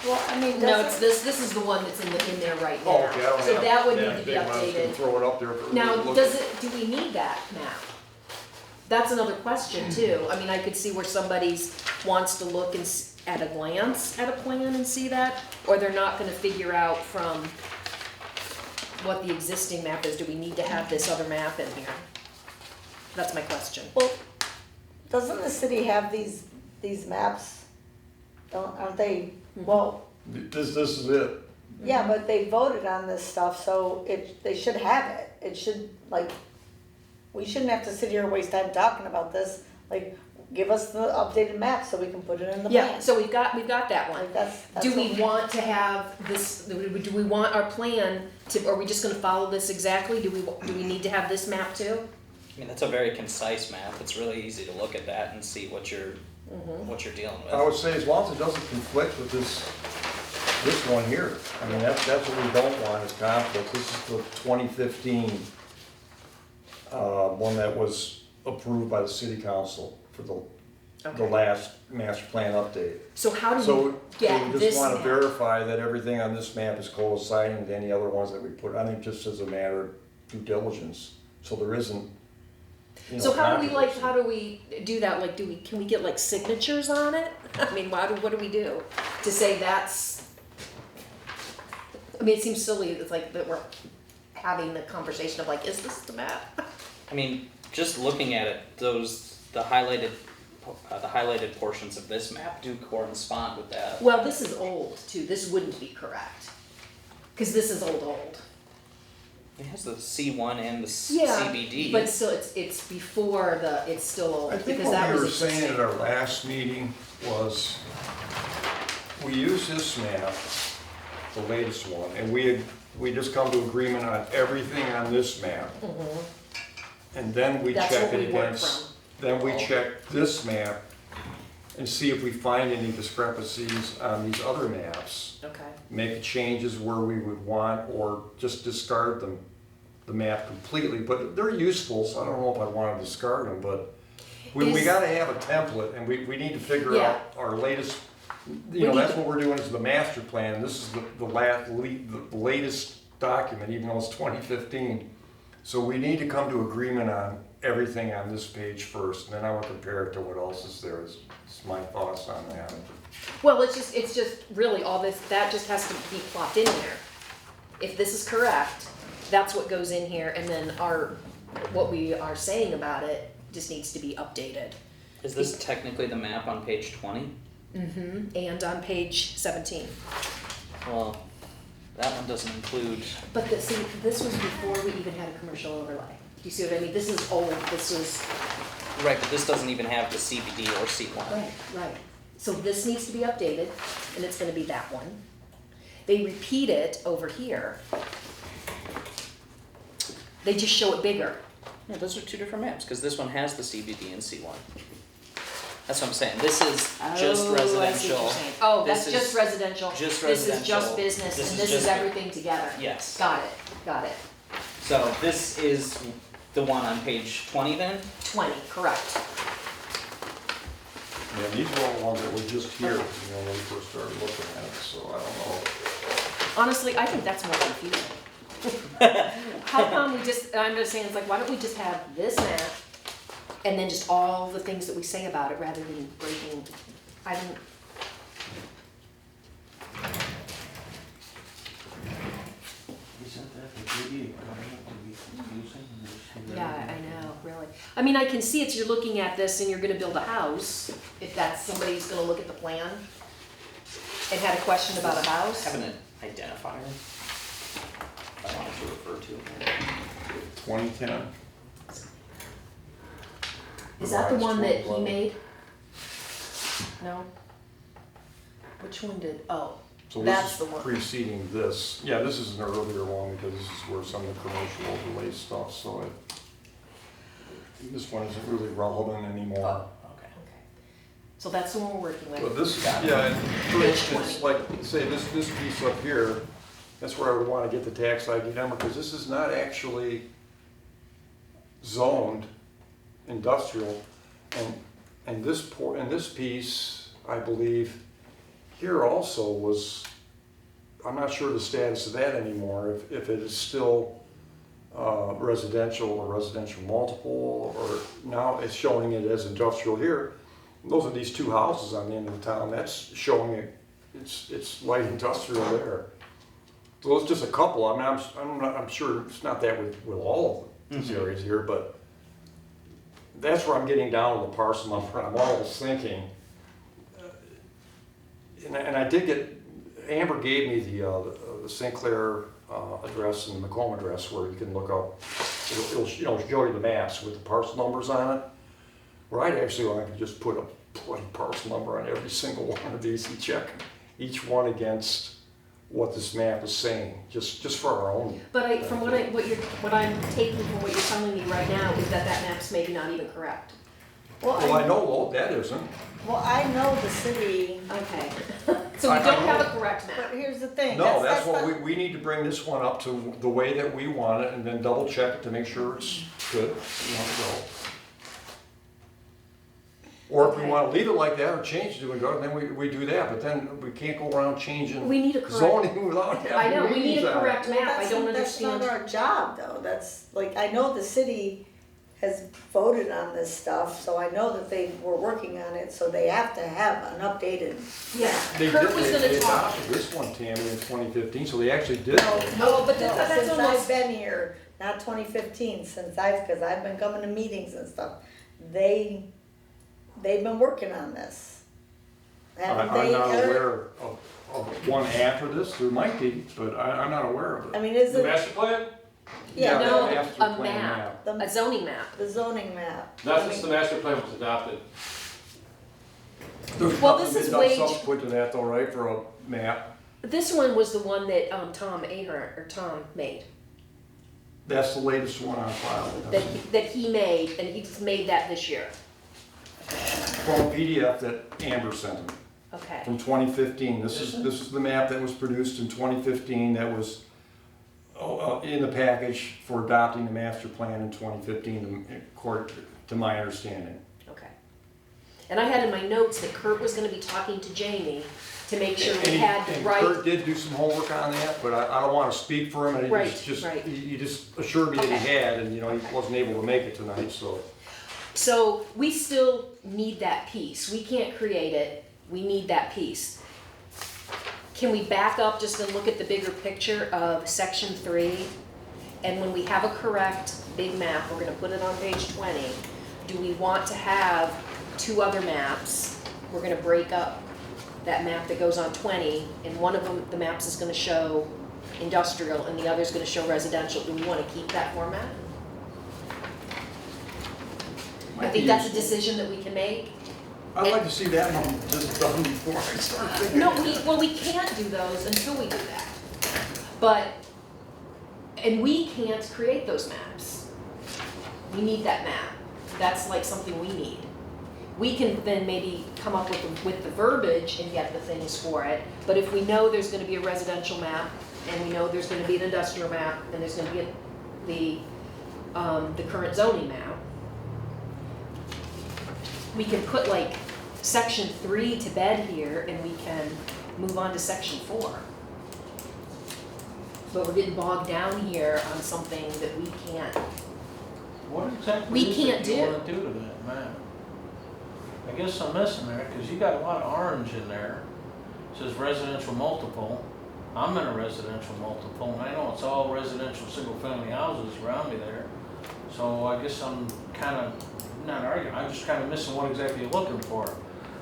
Well, I mean, No, it's doesn't, this is the one that's in there right Oh, now. okay, I don't So have that would that need to be big one. I was gonna updated. throw it up there for Now, look does at. it, do we need that map? That's another question too. I mean, I could see where somebody's wants to look and at a glance at a plan and see that, or they're not gonna figure out from what the existing map is. Do we need to have this other map in here? That's my question. well, doesn't the city have these maps? Aren't they, well, This is it. yeah, but they voted on this stuff, so they should have it. It should, like, we shouldn't have to sit here and waste time talking about this. Like, give us the updated map so we can put it in the plan. Yeah, so we've got that one. Like, that's Do we what want to have this, do we want our plan to, are we just gonna follow this exactly? Do we need to have this map too? I mean, that's a very concise map. It's really easy to look at that and see what you're dealing with. I would say as long as it doesn't conflict with this one here. I mean, that's what we don't want is conflict. This is the 2015 one that was approved by the city council for the Okay. last master plan update. So how do So we get we just this want to map? verify that everything on this map is coinciding with any other ones that we put, I think just as a matter of due diligence, so there isn't, you know, So how do we controversy. do that? Like, can we get like signatures on it? I mean, what do we do to say that's? I mean, it seems silly. It's like that we're having the conversation of like, is this the map? I mean, just looking at it, the highlighted portions of this map do correspond with that. Well, this is old too. This wouldn't be correct because this is old. It has the C1 and the Yeah, CBD. but still, it's before it's still old I think because that what we was were saying at our existing. last meeting was, we use this map, the latest one, and we just come to agreement on everything on this map. And then we That's check what it we work against, from. then we check this map and see if we find any discrepancies on these other maps. Okay. Make changes where we would want, or just discard them, the map completely, but they're useful, so I don't know if I wanna discard them, but we Is- gotta have a template, and we need to figure Yeah. out our latest, We you know, need that's to- what we're doing is the master plan, this is the latest document, even though it's 2015. So we need to come to agreement on everything on this page first, and then I will compare it to what else is there, is my thoughts on that. Well, it's just really all this, that just has to be plopped in here. If this is correct, that's what goes in here, and then what we are saying about it just needs to be updated. Is this technically the map on page 20? And on page 17. Well, that one doesn't include. But see, this was before we even had a commercial overlay. Do you see what I mean? This is old, this was, Right, but this doesn't even have the CBD or C1. right. So this needs to be updated, and it's gonna be that one. They repeat it over here. They just show it bigger. Yeah, those are two different maps, because this one has the CBD and C1. That's what I'm saying. This is just Oh, I see what residential. you're saying. Oh, This that's just is residential. just This is residential. just business, This and is this is just- everything together. Yes. Got it. So this is the one on page 20 then? 20, correct. Yeah, these were all the ones that were just here, you know, when we first started looking at it, so I don't know. Honestly, I think that's more confusing. How come I'm just saying, it's like, why don't we just have this map and then just all the things that we say about it rather than breaking, I don't. Isn't that the beauty of government to be confusing? Yeah, I know, really. I mean, I can see it, you're looking at this and you're gonna build a house, if that's, somebody's gonna look at the plan and had a question about a house. Have an identifier. I wanted to refer to. 2010? Is that the one that he Well, made? No? Which one did, oh, So that's this the is one. preceding this. Yeah, this is an earlier one because this is where some of the commercial overlay stuff, so this one isn't really relevant anymore. Okay. Okay. So that's the one we're working with. But this, yeah, and for Page instance, 20. like, say this piece up here, that's where I would want to get the tax ID number, because this is not actually zoned industrial. And this piece, I believe, here also was, I'm not sure the status of that anymore, if it is still residential or residential multiple, or now it's showing it as industrial here. Those are these two houses on the end of the town, that's showing it, it's light industrial there. So it's just a couple, I mean, I'm sure it's not that with all of these areas here, but that's where I'm getting down with the parcel number. I'm almost thinking, and I did get, Amber gave me the St. Clair address and the Macomb address where you can look up, it'll show you the maps with the parcel numbers on it. Where I'd actually like to just put a bloody parcel number on every single one of these and check each one against what this map is saying, just for our own. But from what I'm taking from what you're telling me right now is that map's maybe not even correct. Well, I know that isn't. Well, I know the city, Okay. So we I don't know. have a correct but map. here's the thing. No, that's what not- we need to bring this one up to the way that we want it and then double check it to make sure it's good. You want to go. Or if we Okay. want to leave it like that or change it to go, then we do that, but then we can't go around changing We need a correct. zoning without I having know, we need readings a on it. correct map. I That's- don't understand. That's not our job, though. That's, like, I know the city has voted on this stuff, so I know that they were working on it, so they have to have an updated. Yeah, They Kurt was did, gonna they talk. adopted this one, Tammy, in 2015, so they actually did. No, but that's Since almost- I've been here, not 2015, because I've been coming to meetings and stuff, they've been working on this. Haven't I'm they, not Eric? aware of one after this, there might be, but I'm not aware of I it. mean, is The it, master plan? yeah, No, the master a plan map, The- a zoning map. the zoning map? Not I since the mean, master plan was adopted. There's Well, nothing this is been done way- subsequent to that though, right, for a map? This one was the one that Tom made, That's the latest one on file. that he made, and he just made that this year. From a PDF that Amber sent him, Okay. from 2015. This is the map that was produced in 2015 that was in the package for adopting the master plan in 2015, according to my understanding. Okay. And I had in my notes that Kurt was gonna be talking to Jamie to make sure we And had the and right. Kurt did do some homework on that, but I don't want to speak for him, and Right, right. he just assured me that he Okay. had, and he wasn't able to make it tonight, so. So we still need that piece. We can't create it. We need that piece. Can we back up just and look at the bigger picture of section 3? And when we have a correct big map, we're gonna put it on page 20. Do we want to have 2 other maps? We're gonna break up that map that goes on 20, and one of them, the maps is gonna show industrial and the other's gonna show residential. Do we wanna keep that format? I think that's a decision that we can make. I'd like to see that one just done before I start thinking. No, we can't do those until we do that. But, and we can't create those maps. We need that map. That's like something we need. We can then maybe come up with the verbiage and get the things for it. But if we know there's gonna be a residential map, and we know there's gonna be an industrial map, and there's gonna be the current zoning map, we can put like section 3 to bed here and we can move on to section 4. But we're getting bogged down here on something that we can't. What exactly We is can't it you do. wanna do to that map? I guess I'm missing there, cause you got a lot of orange in there. It says residential multiple. I'm in a residential multiple, and I know it's all residential, single-family houses around me there. So I guess I'm kinda, not arguing, I'm just kinda missing what exactly you're looking for.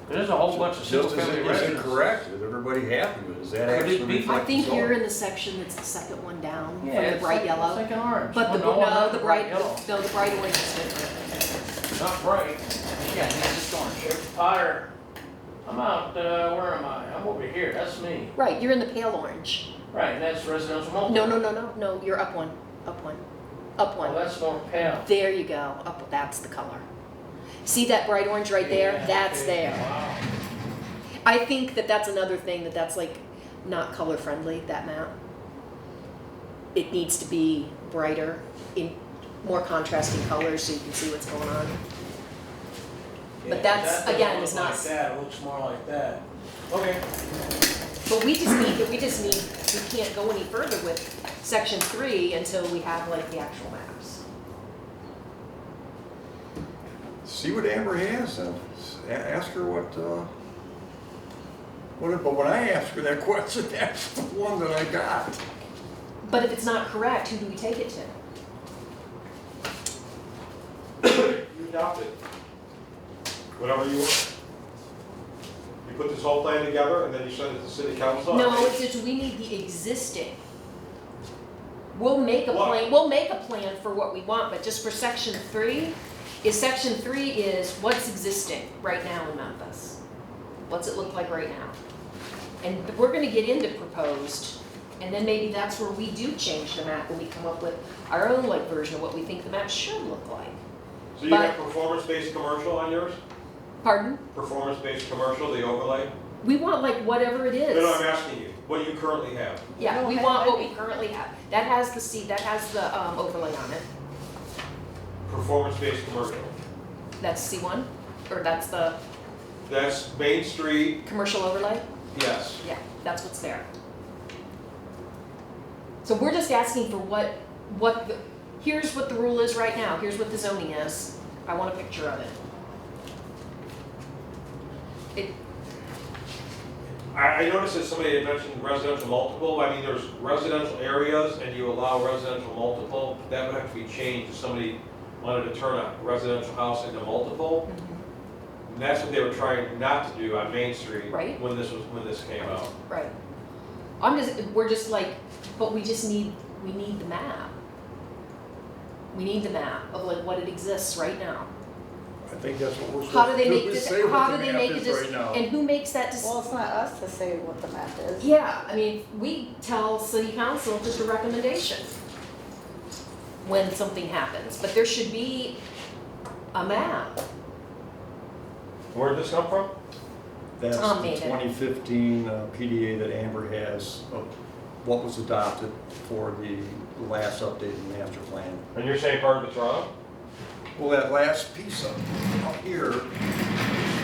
There's a whole bunch of Just single-family is it residents. correct? Is everybody happy with it? Is that Could it actually be- reflect I think the you're zone? in the section that's the second one down Yeah, from the it's bright like- yellow. It's like an orange. But the, Well, no, not the bright, yellow. no, the bright orange is different. Not bright. Yeah, it's just orange. Potter, I'm out, where am I? I'm over here, that's me. Right, you're in the pale orange. Right, and that's residential multiple. No, you're up one, up one, up Well, one. that's more pale. There you go, up, that's the color. See that bright orange right there? Yeah, That's okay, there. Wow. I think that that's another thing that's like not color friendly, that map. It needs to be brighter, in more contrasting colors so you can see what's going on. But that's, That again, doesn't is look not, like that, it looks more like that. Okay. but we can't go any further with section 3 until we have like the actual maps. See what Amber has and ask her what, but when I asked her that question, that's the one that I got. But if it's not correct, who do we take it to? You adopt it. Whatever you want. You put this whole plan together and then you send it to city council? No, it's just, we need the existing. We'll make a What? plan, we'll make a plan for what we want, but just for section 3, section 3 is what's existing right now in Memphis. What's it look like right now? And we're gonna get into proposed, and then maybe that's where we do change the map when we come up with our own like version of what we think the map should look like. So you got performance-based commercial on yours? Pardon? Performance-based commercial, the overlay? We want like whatever it is. No, I'm asking you, what do you currently have? Yeah, we don't want have what we currently have. That has the overlay on it. Performance-based commercial. That's C1, or that's the That's Main Street, commercial overlay? yes. Yeah, that's what's there. So we're just asking for here's what the rule is right now, here's what the zoning is. I want a picture of it. I noticed that somebody had mentioned residential multiple. I mean, there's residential areas and you allow residential multiple. That would have to be changed if somebody wanted to turn a residential house into multiple. And that's what they were trying not to do on Main Street. Right. When this came out. Right. We're just like, but we need the map. We need the map of like what it exists right now. I think that's what we're How do supposed they to make do, is this, say what how the do they map make a is decision? right now. And who makes that decision? Well, it's not us to say what the map is. Yeah, I mean, we tell city council just a recommendation when something happens, but there should be a map. Where did this come from? That's Tom the made it. 2015 PDA that Amber has of what was adopted for the last updated master plan. And you're saying part of it's wrong? Well, that last piece up here,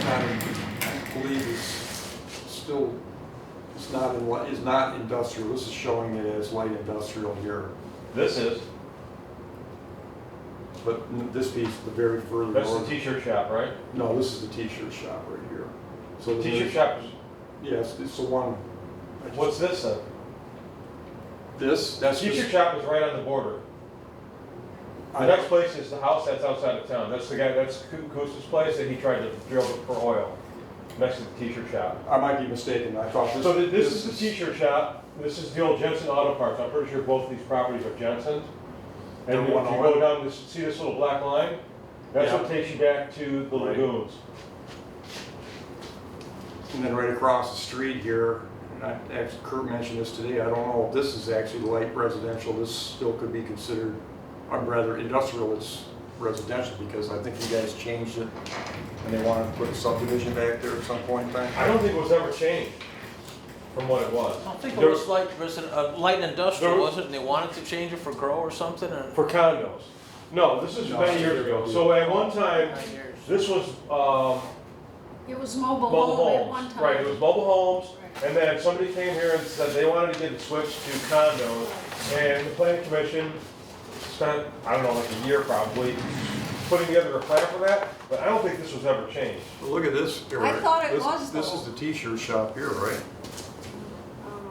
I believe is not industrial. This is showing it as light industrial here. This is. But this piece, the very further That's the north. t-shirt shop, right? No, this is the t-shirt shop right here. So T-shirt shop is, Yes, it's the one. what's this then? That's T-shirt just, shop is right on the border. The next place is the house that's outside of town. That's the guy, that's Kusa's place that he tried to drill for oil. Next to the t-shirt shop. I might be mistaken. I thought this. So this is the t-shirt shop. This is the old Jensen Auto Parts. I'm pretty sure both of these properties are Jensen's. And The if you one go on- down this, see this little black line? That's what takes you back to the Right. lagoons. And then right across the street here, and Kurt mentioned this today, I don't know if this is actually light residential, this still could be considered, or rather industrial, it's residential, because I think you guys changed it, and they wanted to put a subdivision back there at some point in time. I don't think it was ever changed from what it was. I don't think it There- was like, light industrial, There- was it? And they wanted to change it for grow or something, or? For condos. No, this is No, many years ago. So at one time, 9 years. this was, It was mobile mobile home at homes. one time. Right, it was mobile homes, and then somebody came here and said they wanted to get it switched to condos, and the planning commission spent, I don't know, like a year probably, putting together a plan for that, but I don't think this was ever changed. But look at this. I thought it This- was, This though. is the t-shirt shop here, right?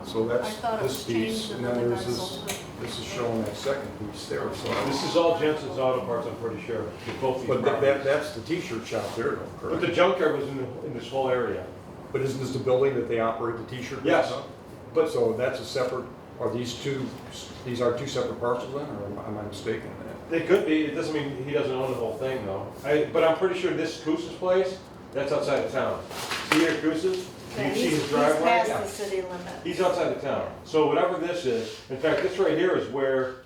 So I that's thought it this was piece, changed and and then then there's they got this, sold. this is showing that second piece there, so. This is all Jensen's Auto Parts, I'm pretty sure, with both these But properties. that's the t-shirt shop there, though, But correct? the junkyard was in this whole area. But isn't this the building that they operate the t-shirt? Yes. business on? But so that's a separate, are these are two separate parcels then, or am I mistaken in that? It could be, it doesn't mean he doesn't own the whole thing though. But I'm pretty sure this Kusa's place, that's outside of town. See here, Kusa's? You Yeah, can see his he's driveway? past the city limit. He's outside of town. So whatever this is, in fact, this right here is where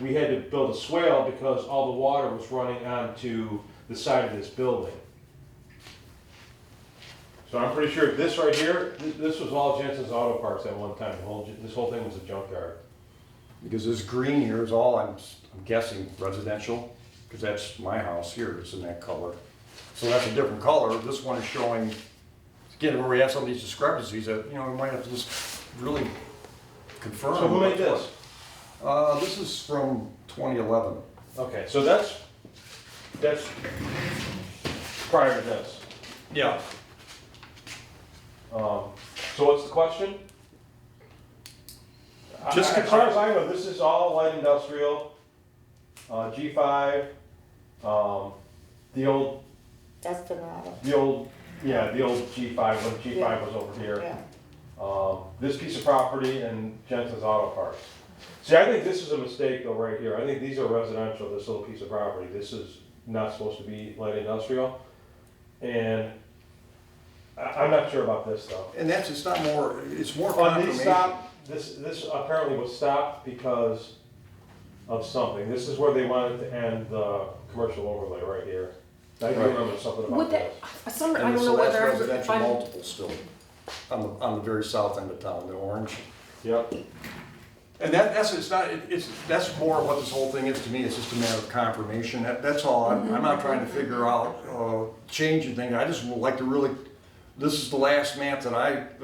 we had to build a swale because all the water was running onto the side of this building. So I'm pretty sure this right here, this was all Jensen's Auto Parts at one time. This whole thing was a junkyard. Because this green here is all, I'm guessing residential, because that's my house here, it's in that color. So that's a different color. This one is showing, again, where we have some of these discrepancies that, you know, we might have to just really confirm. So who made this? This is from 2011. Okay, so that's prior to this. Yeah. So what's the question? Just As far as I know, this is all light industrial, G5, the old, That's the model. the old G5, when G5 was over here. Yeah. This piece of property and Jensen's Auto Parts. See, I think this is a mistake though right here. I think these are residential, this little piece of property. This is not supposed to be light industrial. And I'm not sure about this though. And that's, it's not more, it's more On these confirmation. stop, this apparently was stopped because of something. This is where they wanted to end the commercial overlay right here. I do Right. remember something about Would this. that, some, I And don't so know that's whether, if residential I'm, multiple still, on the very south end of town, the orange. Yep. And that's, it's not, that's more what this whole thing is to me, it's just a matter of confirmation, that's all, I'm not trying to figure out, changing things, I just would like to really, this is the last map that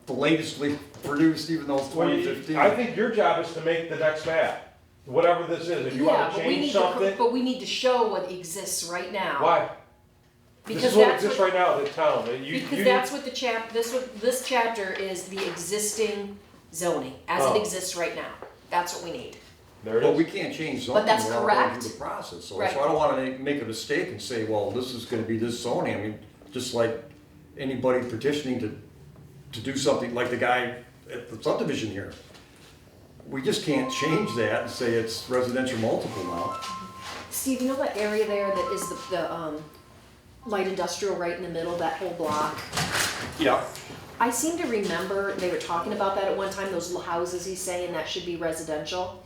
the latestly produced, even though it's Well, 2015. I think your job is to make the next map, whatever this is. If you yeah, want to but we change need to, something, but we need to show what exists right now. why? This Because is what that's exists what, right now in the town. because that's what this chapter is, the existing zoning, as Oh. it exists right now. That's what we need. There it But we is. can't change zoning that's without going correct. through the process, so Right. I don't wanna make a mistake and say, well, this is gonna be this zoning, I mean, just like anybody petitioning to do something, like the guy at the subdivision here. We just can't change that and say it's residential multiple now. Steve, you know that area there that is the light industrial right in the middle, that whole block? Yeah. I seem to remember they were talking about that at one time, those little houses he's saying that should be residential.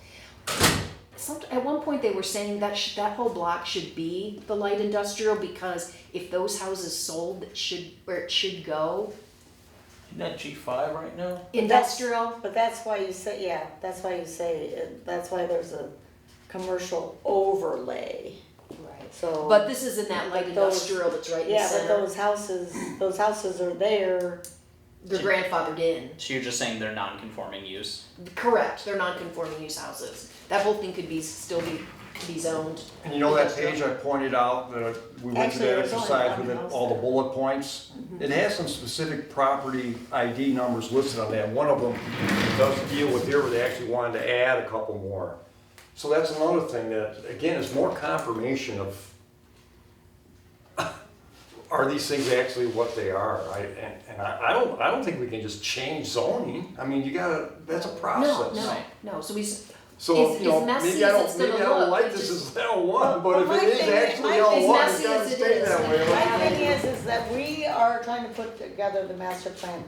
At one point they were saying that that whole block should be the light industrial because if those houses sold, where it should go, Isn't that G5 right now? industrial. But that's why you say, yeah, that's why you say, that's why there's a commercial overlay, Right. so. But this is in that light But those- industrial that's right in the Yeah, but center. those houses are there, They're grandfathered in. So you're just saying they're non-conforming use? Correct, they're non-conforming use houses. That whole thing could be zoned. And you know that page I pointed out, that we went through Actually, that there's only exercise one with house all the there. bullet points? It has some specific property ID numbers listed on that. One of them does deal with here where they actually wanted to add a couple more. So that's another thing that, again, is more confirmation of, are these things actually what they are? I don't think we can just change zoning. I mean, that's a process. No, so So, As- you know, as messy maybe as I it's don't, maybe gonna I don't look, like it's this just- as L1, but if my it is thing- actually my- L1, as it's messy gotta as it stay is, that way. my thing is that we are trying to put together the master plan.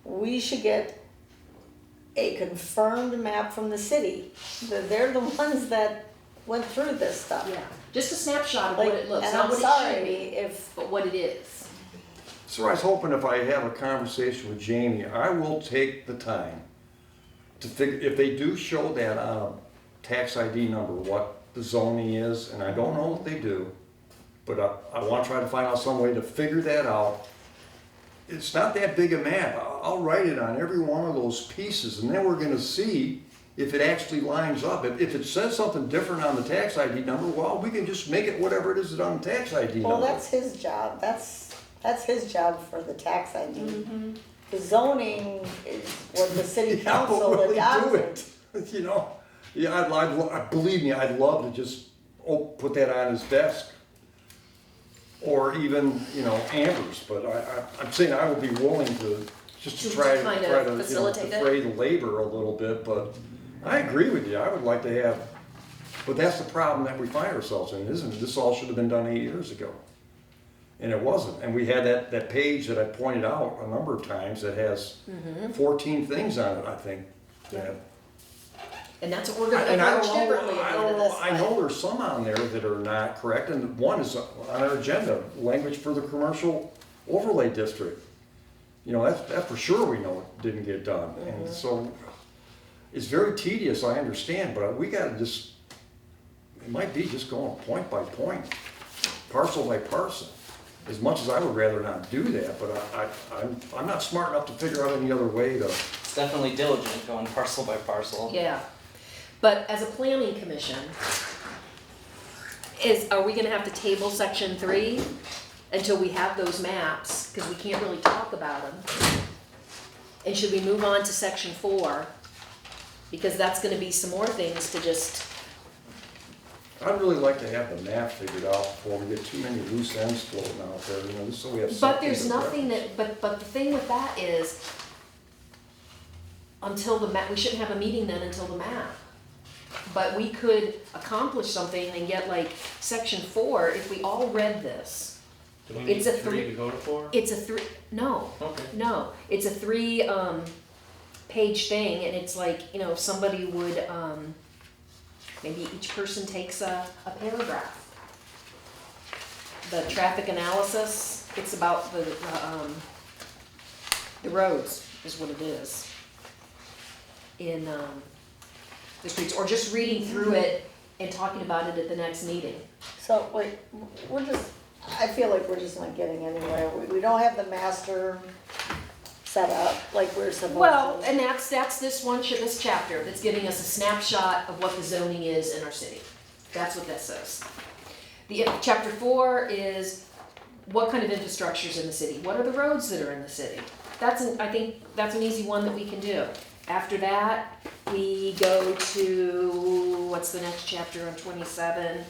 We should get a confirmed map from the city. They're the ones that went through this stuff. yeah, just a snapshot of Like, what it looks, and not I'm what it sorry should be, if, but what it is. So I was hoping if I have a conversation with Jamie, I will take the time to figure, if they do show that on a tax ID number, what the zoning is, and I don't know what they do, but I want to try to find out some way to figure that out. It's not that big a map. I'll write it on every one of those pieces, and then we're gonna see if it actually lines up. If it says something different on the tax ID number, well, we can just make it whatever it is that's on the tax ID number. well, that's his job. That's his job for the tax ID. The zoning is what the city Yeah, but council will he do adopted. it? You know, yeah, believe me, I'd love to just put that on his desk. Or even, you know, Amber's, but I'm saying I would be willing to just To try kind of to, facilitate it? defray the labor a little bit, but I agree with you, I would like to have, but that's the problem that we find ourselves in, isn't it? This all should have been done 8 years ago. And it wasn't, and we had that page that I pointed out a number of times that has 14 things on it, I think, that. And that's what we're gonna And I approach don't know, differently at the end of this. I know there's some on there that are not correct, and one is on our agenda, language for the commercial overlay district. You know, that for sure we know it didn't get done, and so, it's very tedious, I understand, but we gotta just, it might be just going point by point, parcel by parcel. as much as I would rather not do that, but I'm not smart enough to figure out any other way to, It's definitely diligent going parcel by parcel. Yeah, but as a planning commission, are we gonna have to table section 3 until we have those maps, because we can't really talk about them? And should we move on to section 4? Because that's gonna be some more things to just, I'd really like to have the map figured out before we get too many loose ends floating out there, just so we have something. but there's to nothing reference. that, but the thing with that is, until the map, we shouldn't have a meeting then until the map. But we could accomplish something and get like section 4, if we all read this. Do we need It's a 3 to go to 4? It's a 3, no, Okay. no, it's a 3 page thing, and it's like, you know, somebody would, maybe each person takes a paragraph. The traffic analysis, it's about the roads is what it is. In, the streets, or just reading through it and talking about it at the next meeting. So, wait, I feel like we're just not getting anywhere. We don't have the master set up like we're supposed to. Well, and that's this chapter that's giving us a snapshot of what the zoning is in our city. That's what that says. Chapter 4 is what kind of infrastructure is in the city? What are the roads that are in the city? I think that's an easy one that we can do. After that, we go to, what's the next chapter on 27?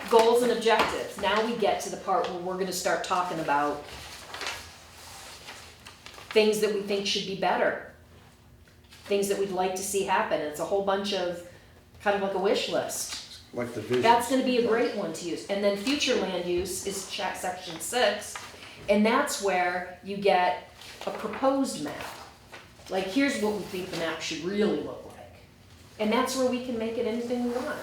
Goals and objectives. Now we get to the part where we're gonna start talking about things that we think should be better. Things that we'd like to see happen. It's a whole bunch of, kind of like a wish list. Like the vision. That's gonna be a great one to use. And then future land use is section 6, and that's where you get a proposed map. Like, here's what we think the map should really look like. And that's where we can make it anything we want.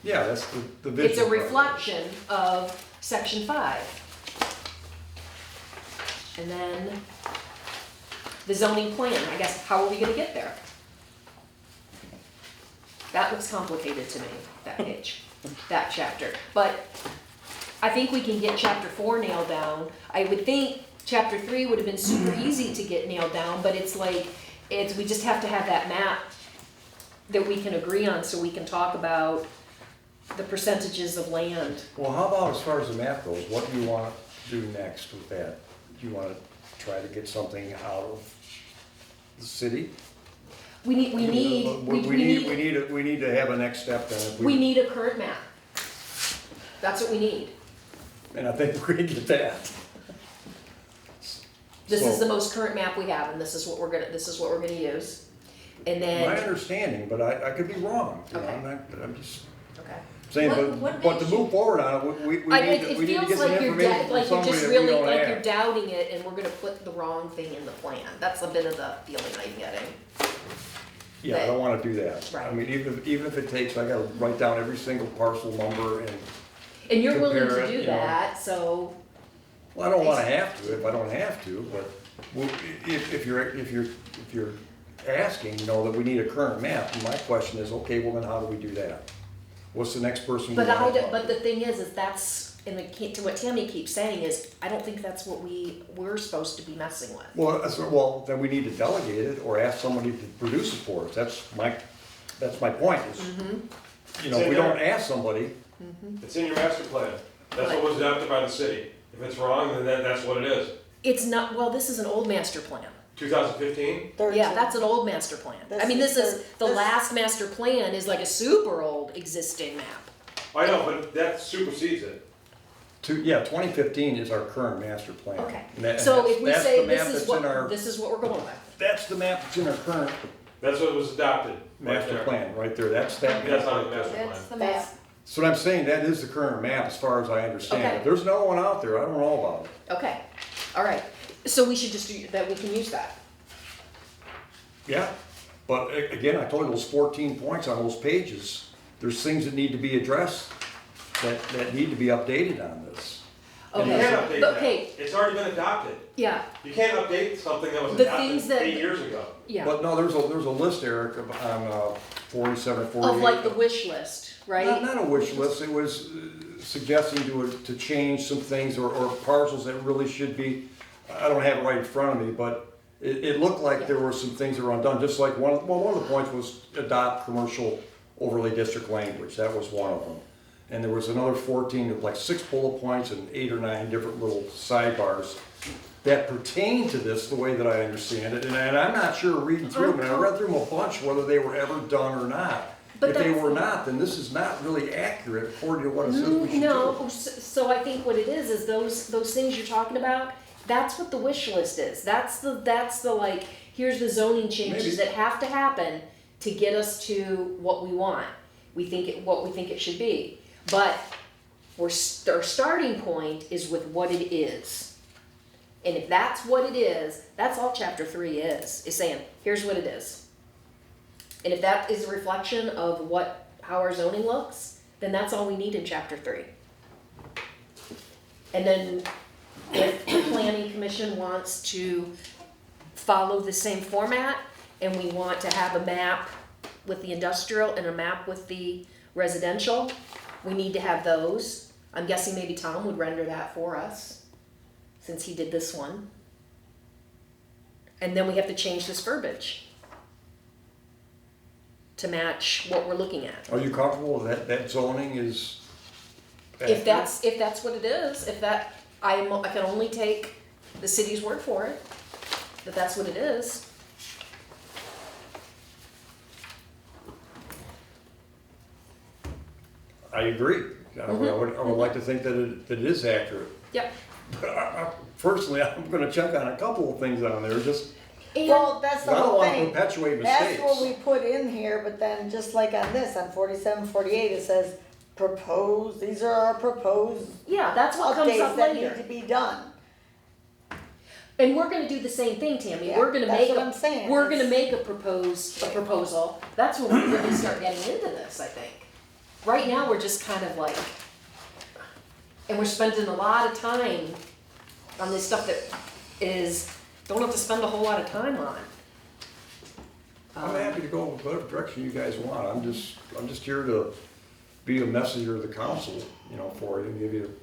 Yeah, that's the vision. It's a part. reflection of section 5. And then the zoning plan, I guess, how are we gonna get there? That looks complicated to me, that page, that chapter. But I think we can get chapter 4 nailed down. I would think chapter 3 would have been super easy to get nailed down, but it's like, we just have to have that map that we can agree on so we can talk about the percentages of land. Well, how about as far as the map goes, what do you want to do next with that? Do you want to try to get something out of the city? We need We need to have a next step then. If we need a current map. That's what we need. And I think we're gonna get that. This is So- the most current map we have, and this is what we're gonna use. And My then, understanding, but I could be wrong, you know, Okay. I'm just okay. saying, but to move forward on it, we need to It get feels some like you're, information from like you're somebody just that we really, don't like you're have. doubting it, and we're gonna put the wrong thing in the plan. That's a bit of the feeling I'm getting. Yeah, I don't wanna do that. I Right. mean, even if it takes, I gotta write down every single parcel number and, And you're willing Compare to it, do you know. that, so, well, I don't wanna have to if I don't have to, but well, if you're asking, you know, that we need a current map, my question is, okay, well then how do we do that? What's the next person we but wanna talk but to? the thing is that's, and to what Tammy keeps saying is, I don't think that's what we're supposed to be messing with. Well, then we need to delegate it or ask somebody to produce it for us. That's my point is, you know, if we don't ask somebody, It's in your master plan. That's what was adopted by the city. If it's wrong, then that's what it is. It's not, well, this is an old master plan. 2015? 13. Yeah, that's an old master plan. I mean, this is, the last master plan is like a super old existing map. I know, but that supersedes it. 2015 is our current master plan. Okay, And that- so if we that's say the map this is that's in our- this is what we're going with. That's the map that's in our current That's what was adopted. right master there. plan, right there. That's that That's map. not the master That's plan. the map. That's, So what I'm saying, that is the current map as far as I understand Okay. it. There's no one out there, I don't know about it. Okay, all right. So we should just do that. We can use that. Yeah, but again, I told you those 14 points on those pages, there's things that need to be addressed, that need to be updated on this. You Okay. can't update But, that. okay. It's already been adopted. Yeah, You can't update something that was The adopted things that- 8 years ago. yeah. But no, there's a list, Eric, on 47, 48. Of like the wish list, right? Not a wish list, it was suggesting to change some things or parcels that really should be, I don't have it right in front of me, but it looked like there were some things that were undone, just like one of the points was adopt commercial overlay district language, that was one of them. And there was another 14, like 6 bullet points and 8 or 9 different little sidebars that pertain to this, the way that I understand it. And I'm not sure reading through them, and I read through them a bunch, whether they were ever done or not. But If they that's- were not, then this is not really accurate according to what it says we should do. No, so I think what it is those things you're talking about, that's what the wish list is. That's the like, here's the zoning changes Maybe. that have to happen to get us to what we want. What we think it should be. But our starting point is with what it is. And if that's what it is, that's all chapter 3 is saying, here's what it is. And if that is a reflection of how our zoning looks, then that's all we need in chapter 3. And then if the planning commission wants to follow the same format, and we want to have a map with the industrial and a map with the residential, we need to have those. I'm guessing maybe Tom would render that for us, since he did this one. And then we have to change this verbiage to match what we're looking at. Are you comfortable with that zoning is? If that's what it is, I can only take the city's word for it, that that's what it is. I agree. I would like to think that it is accurate. Yep. But personally, I'm gonna check on a couple of things on there, just, Well, that's the I don't whole wanna thing. perpetuate That's mistakes. what we put in here, but then just like on this, on 47, 48, it says proposed, these are our proposed Yeah, that's what comes updates up that need later. to be done. And we're gonna do the same thing, Tammy. Yeah, We're gonna that's make what I'm saying. we're gonna make a proposal. That's when we really start getting into this, I think. Right now, we're just kind of like, and we're spending a lot of time on this stuff that don't have to spend a whole lot of time on. I'm happy to go in whatever direction you guys want. I'm just here to be a messenger of the council, for you, give you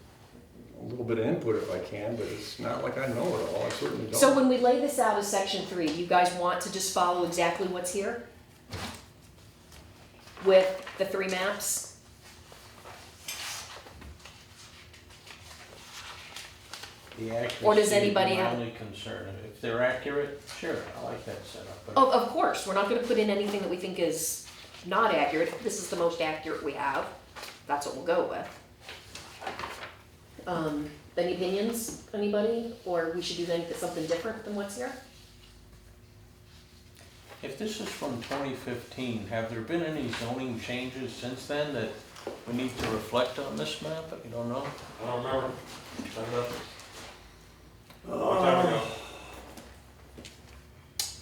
a little bit of input if I can, but it's not like I know it all. I certainly don't. So when we lay this out as section 3, you guys want to just follow exactly what's here? With the 3 maps? The accuracy Or does would be anybody my have- only concern. If they're accurate, sure, I like that setup. But Oh, of course, we're not gonna put in anything that we think is not accurate. If this is the most accurate we have, that's what we'll go with. Any opinions, anybody? Or we should do something different than what's here? if this is from 2015, have there been any zoning changes since then that we need to reflect on this map? You don't know? I don't remember. I don't know. A long time ago.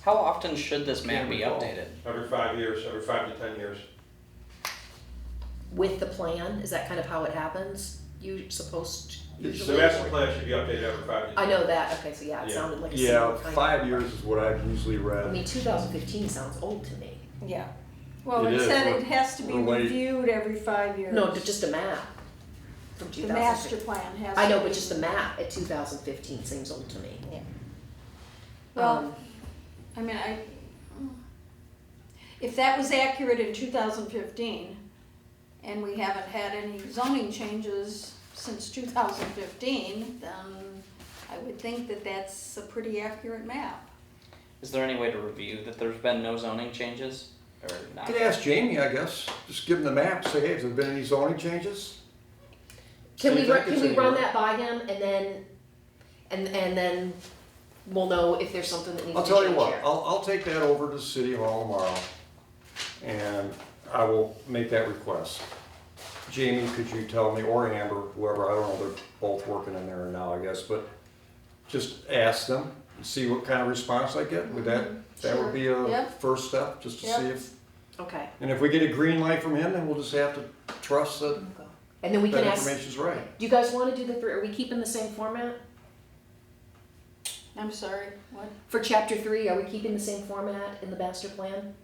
How often should this map be Can't recall. updated? Every 5 years, every 5 to 10 years. With the plan, is that kind of how it happens? You supposed The usually? master plan should be updated every 5 to 10 years. I know that, okay, so yeah, it Yeah. sounded like a Yeah, similar kind of. 5 years is what I've usually I read. mean, 2015 sounds old to me. Yeah. Well, It it is. said We're- it has to be we're late. reviewed every 5 years. No, just a map from The 2015. master plan has to I know, be- but just a map at 2015 seems old to me. Well, I mean, if that was accurate in 2015, and we haven't had any zoning changes since 2015, then I would think that that's a pretty accurate map. Is there any way to review that there's been no zoning changes or not? You could ask Jamie, I guess, just give him the map, say, hey, has there been any zoning changes? Can See we if that run, gets can we run anywhere. that by him and then we'll know if there's something that needs I'll to tell change you what, here. I'll take that over to City Hall tomorrow, and I will make that request. Jamie, could you tell me, or Amber, whoever, I don't know, they're both working in there now, I guess, but just ask them, and see what kind of response I get. Would that would be a Yep. first step, just to Yep. see if, Okay. and if we get a green light from him, then we'll just have to trust that And then we can that ask, information's right. do you guys wanna do the three, are we keeping the same format? I'm sorry, what? For chapter 3, are we keeping the same format in the master plan?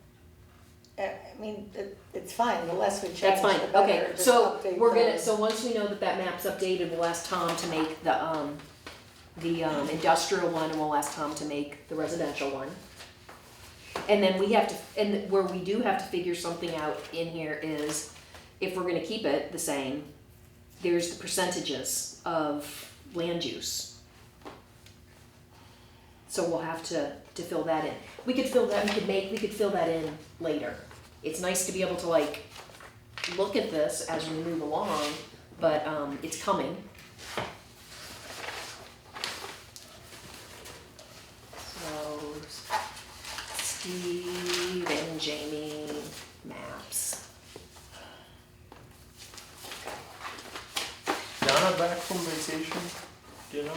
I mean, it's fine, the less we change, That's fine, the better. okay, Just so update we're gonna, the- so once we know that that map's updated, we'll ask Tom to make the industrial one, and we'll ask Tom to make the residential one. And then we have to, and where we do have to figure something out in here is, if we're gonna keep it the same, there's the percentages of land use. So we'll have to fill that in. We could fill that in later. It's nice to be able to like, look at this as we move along, but, it's coming. So, Steve and Jamie maps. Donna back from vacation, do you know?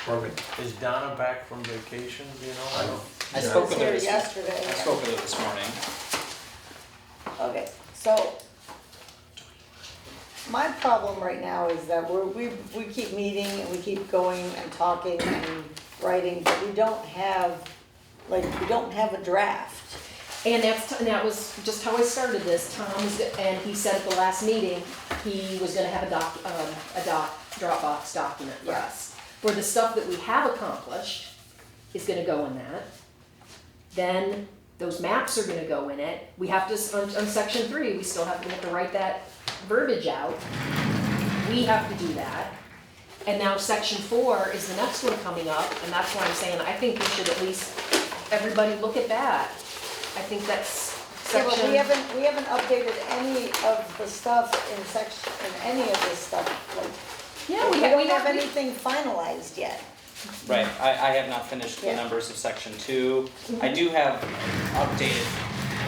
Pardon me? Is Donna back from vacation, do you know? I don't- I spoke with her Here this, yesterday. I spoke with her this morning. Okay, so my problem right now is that we keep meeting and we keep going and talking and writing, but we don't have a draft. And that was just how I started this. Tom was, and he said at the last meeting, he was gonna have a Dropbox document for Yeah. us. For the stuff that we have accomplished is gonna go in that. Then those maps are gonna go in it. We have to, on section 3, we have to write that verbiage out. We have to do that. And now section 4 is the next one coming up, and that's why I'm saying, I think we should at least, everybody look at that. I think that's Yeah, but section. we haven't updated any of the stuff in any of this stuff, like, Yeah, we don't have anything finalized yet. Right, I have not finished the Yeah. numbers of section 2. I do have updated,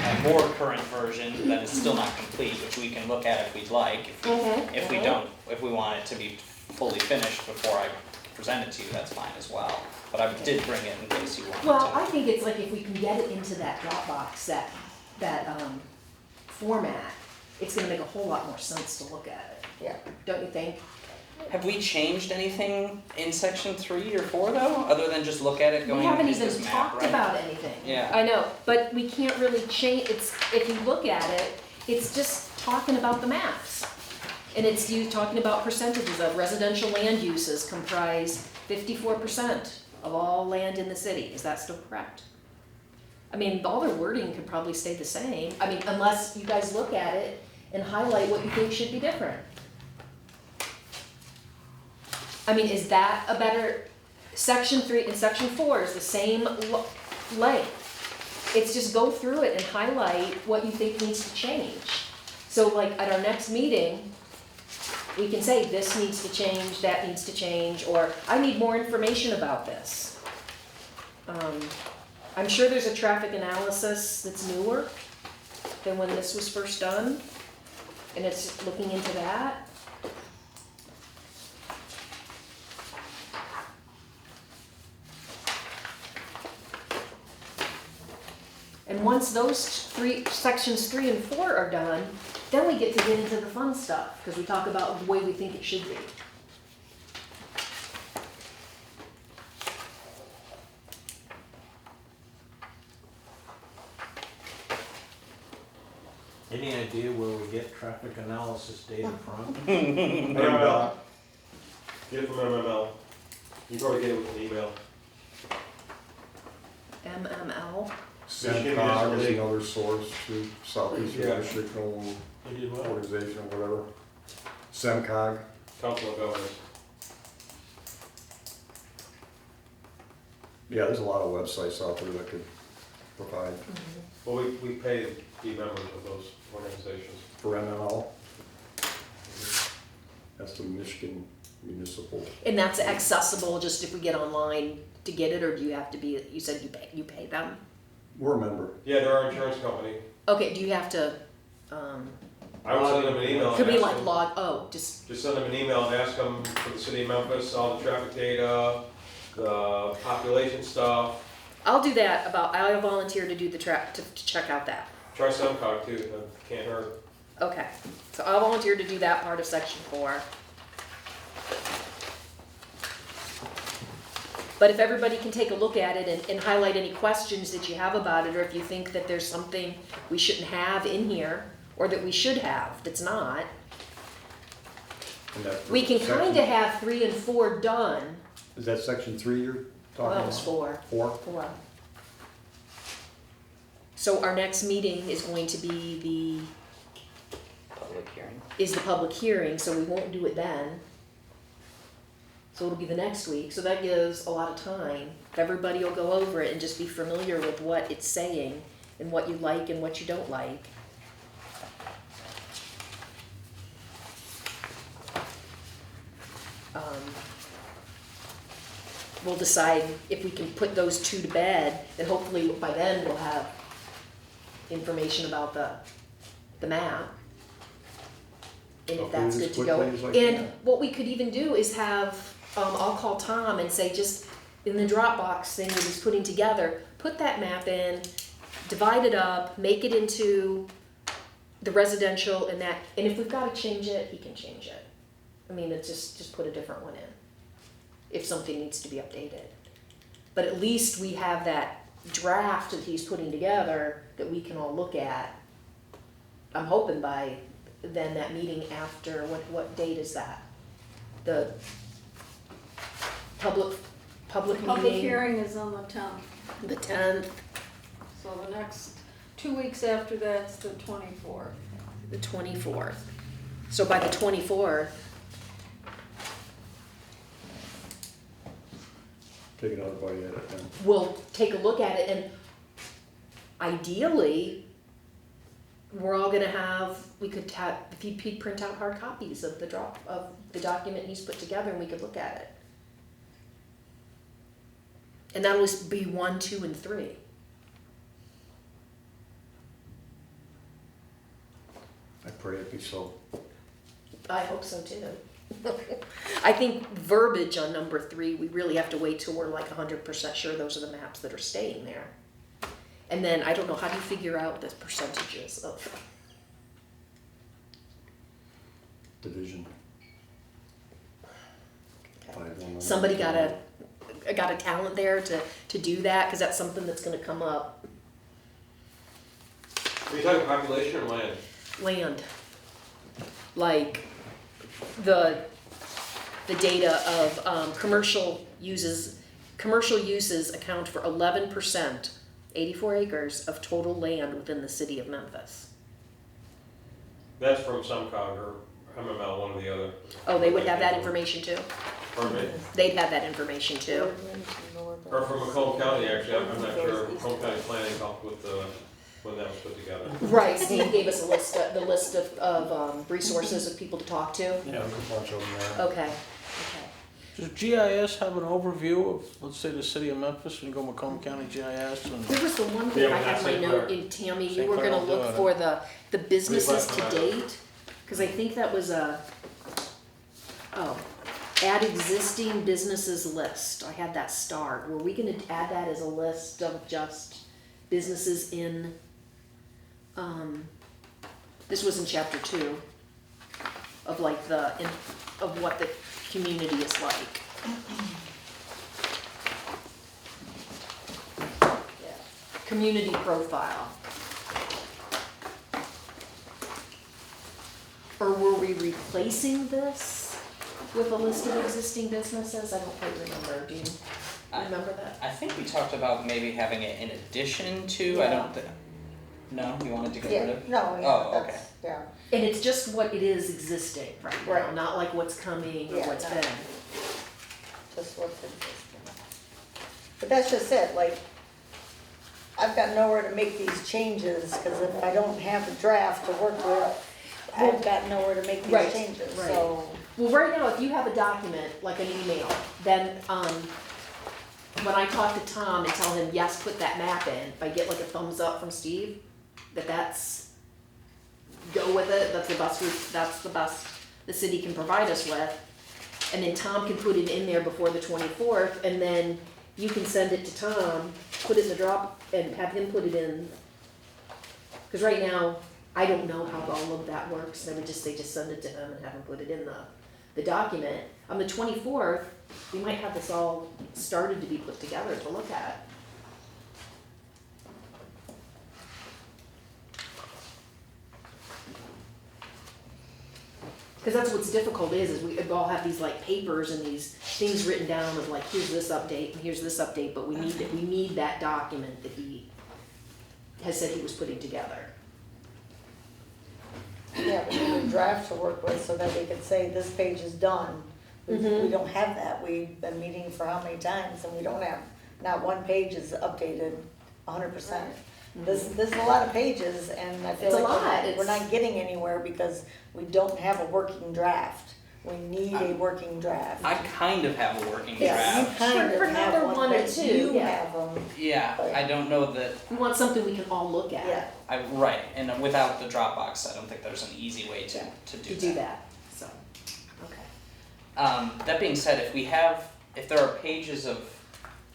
a more current version that is still not complete, which we can look at if we'd like. If we don't, if we want it to be fully finished before I present it to you, that's fine as well. But I did bring it in case you wanted to. Well, I think it's like if we can get it into that Dropbox, that format, it's gonna make a whole lot more sense to look at it, Yeah. don't you think? Have we changed anything in section 3 or 4 though, other than just look at it going, We haven't is even this map talked right? about anything. Yeah. I know, but we can't really change, if you look at it, it's just talking about the maps. And it's you talking about percentages of residential land uses comprise 54% of all land in the city. Is that still correct? I mean, all their wording could probably stay the same. I mean, unless you guys look at it and highlight what you think should be different. I mean, is that a better, section 3 and section 4 is the same length. It's just go through it and highlight what you think needs to change. So like at our next meeting, we can say this needs to change, that needs to change, or I need more information about this. I'm sure there's a traffic analysis that's newer than when this was first done, and it's looking into that. And once those sections 3 and 4 are done, then we get into the fun stuff, because we talk about the way we think it should be. Any idea where we get traffic analysis data from? MML. Get it from MML. You probably get it with an email. MML. SEMCOG is another source to Southeast Yeah. Michigan They did what? Organization or whatever. SEMCOG. Council of Governors. Yeah, there's a lot of websites out there that could provide Well, we pay to be members of those organizations. for MML. That's the Michigan Municipal. And that's accessible just if we get online to get it, or do you have to be, you said you pay them? We're a member. Yeah, they're our insurance company. Okay, do you have to, I would send them an email could and we ask like them, just, just send them an email and ask them for the city of Memphis, all the traffic data, the population stuff. I'll do that I'll volunteer to do the to check out that. Try SEMCOG too, that can't hurt. Okay, so I'll volunteer to do that part of section 4. But if everybody can take a look at it and highlight any questions that you have about it, or if you think that there's something we shouldn't have in here, or that we should have that's not, And that's we can section- kind of have 3 and 4 done. Is that section 3 you're talking Well, about? that was 4. 4? 4. So our next meeting is going to be Public hearing. the public hearing, so we won't do it then. So it'll be the next week, so that gives a lot of time. Everybody will go over it and just be familiar with what it's saying and what you like and what you don't like. We'll decide if we can put those 2 to bed, and hopefully by then we'll have information about the map. And if Okay, that's just good to put go. things like And that. what we could even do is have, I'll call Tom and say, just in the Dropbox thing that he's putting together, put that map in, divide it up, make it into the residential and that, and if we've gotta change it, he can change it. I mean, it's just put a different one in, if something needs to be updated. But at least we have that draft that he's putting together that we can all look at. I'm hoping by then that meeting after, what date is that? The public meeting? Public hearing is on the 10th, The 10th, so the next 2 weeks after that's the 24th. the 24th. So by the 24th, Take another bite at it then. we'll take a look at it, and ideally, we're all gonna have, we could have, if he'd print out hard copies of the document he's put together, and we could look at it. And that'll just be 1, 2, and 3. I pray it be so. I hope so too. I think verbiage on number 3, we really have to wait till we're like 100% sure those are the maps that are staying there. And then, I don't know, how do you figure out the percentages of, Division. 5-1. somebody got a talent there to do that, cause that's something that's gonna come up. Are you talking population or land? Land. Like, the data of, commercial uses account for 11%, 84 acres of total land within the city of Memphis. That's from SumCog or MML, one or the other. Oh, they would have that information too? Pardon me? They'd have that information too. Or from Macomb County, actually, I'm not sure. Macomb County Planning helped with when that was put together. Right, Steve gave us the list of resources of people to talk to. Yeah, there's a bunch of them there. Okay. Does GIS have an overview of, let's say, the city of Memphis, when you go Macomb County GIS and? There was the one thing Yeah, I but had that's my St. note Clair. in, Tammy, you St. were Clair gonna will do look it. for the businesses to 25%. date, cause I think that was add existing businesses list, I had that start, were we gonna add that as a list of just businesses in, this was in chapter 2, of like of what the community is like. Yeah. Community profile. Or were we replacing this with a list of existing businesses? I don't quite remember, do you remember that? I think we talked about maybe having it in addition to, I don't thi- no, you wanted to get rid Yeah, of? no, yeah, Oh, okay. that's, yeah, And it's just what it is existing right now, Right. not like what's coming or Yeah, what's no. been. just what's existing. But that's just it, like, I've got nowhere to make these changes, cause if I don't have a draft to work with, I've got nowhere to make Right, these changes, right. so. Well, right now, if you have a document, like an email, then, when I talk to Tom and tell him, yes, put that map in, if I get like a thumbs up from Steve, that's, go with it, that's the best the city can provide us with. And then Tom can put it in there before the 24th, and then you can send it to Tom, put it in the drop, and have him put it in. Cause right now, I don't know how all of that works, they just send it to him and have him put it in the document. On the 24th, we might have this all started to be put together to look at. Because that's what's difficult is we all have these like papers and these things written down of like, here's this update and here's this update, but we need that document that he has said he was putting together. Yeah, we need a draft to work with so that we could say this page is done. We don't have that. We've been meeting for how many times and we don't have, not one page is updated 100%. This is a lot of pages and I feel It's a like lot. we're not getting anywhere because we don't have a working draft. We need a working draft. I kind of have a working Yeah, you draft. kind For of have number one, one and but two, you yeah. have them. Yeah, I don't know that, We want something we can all look at. Yeah. right, and without the Dropbox, I don't think there's an easy way to Yeah. do To that. do that, so, okay. That being said, if there are pages of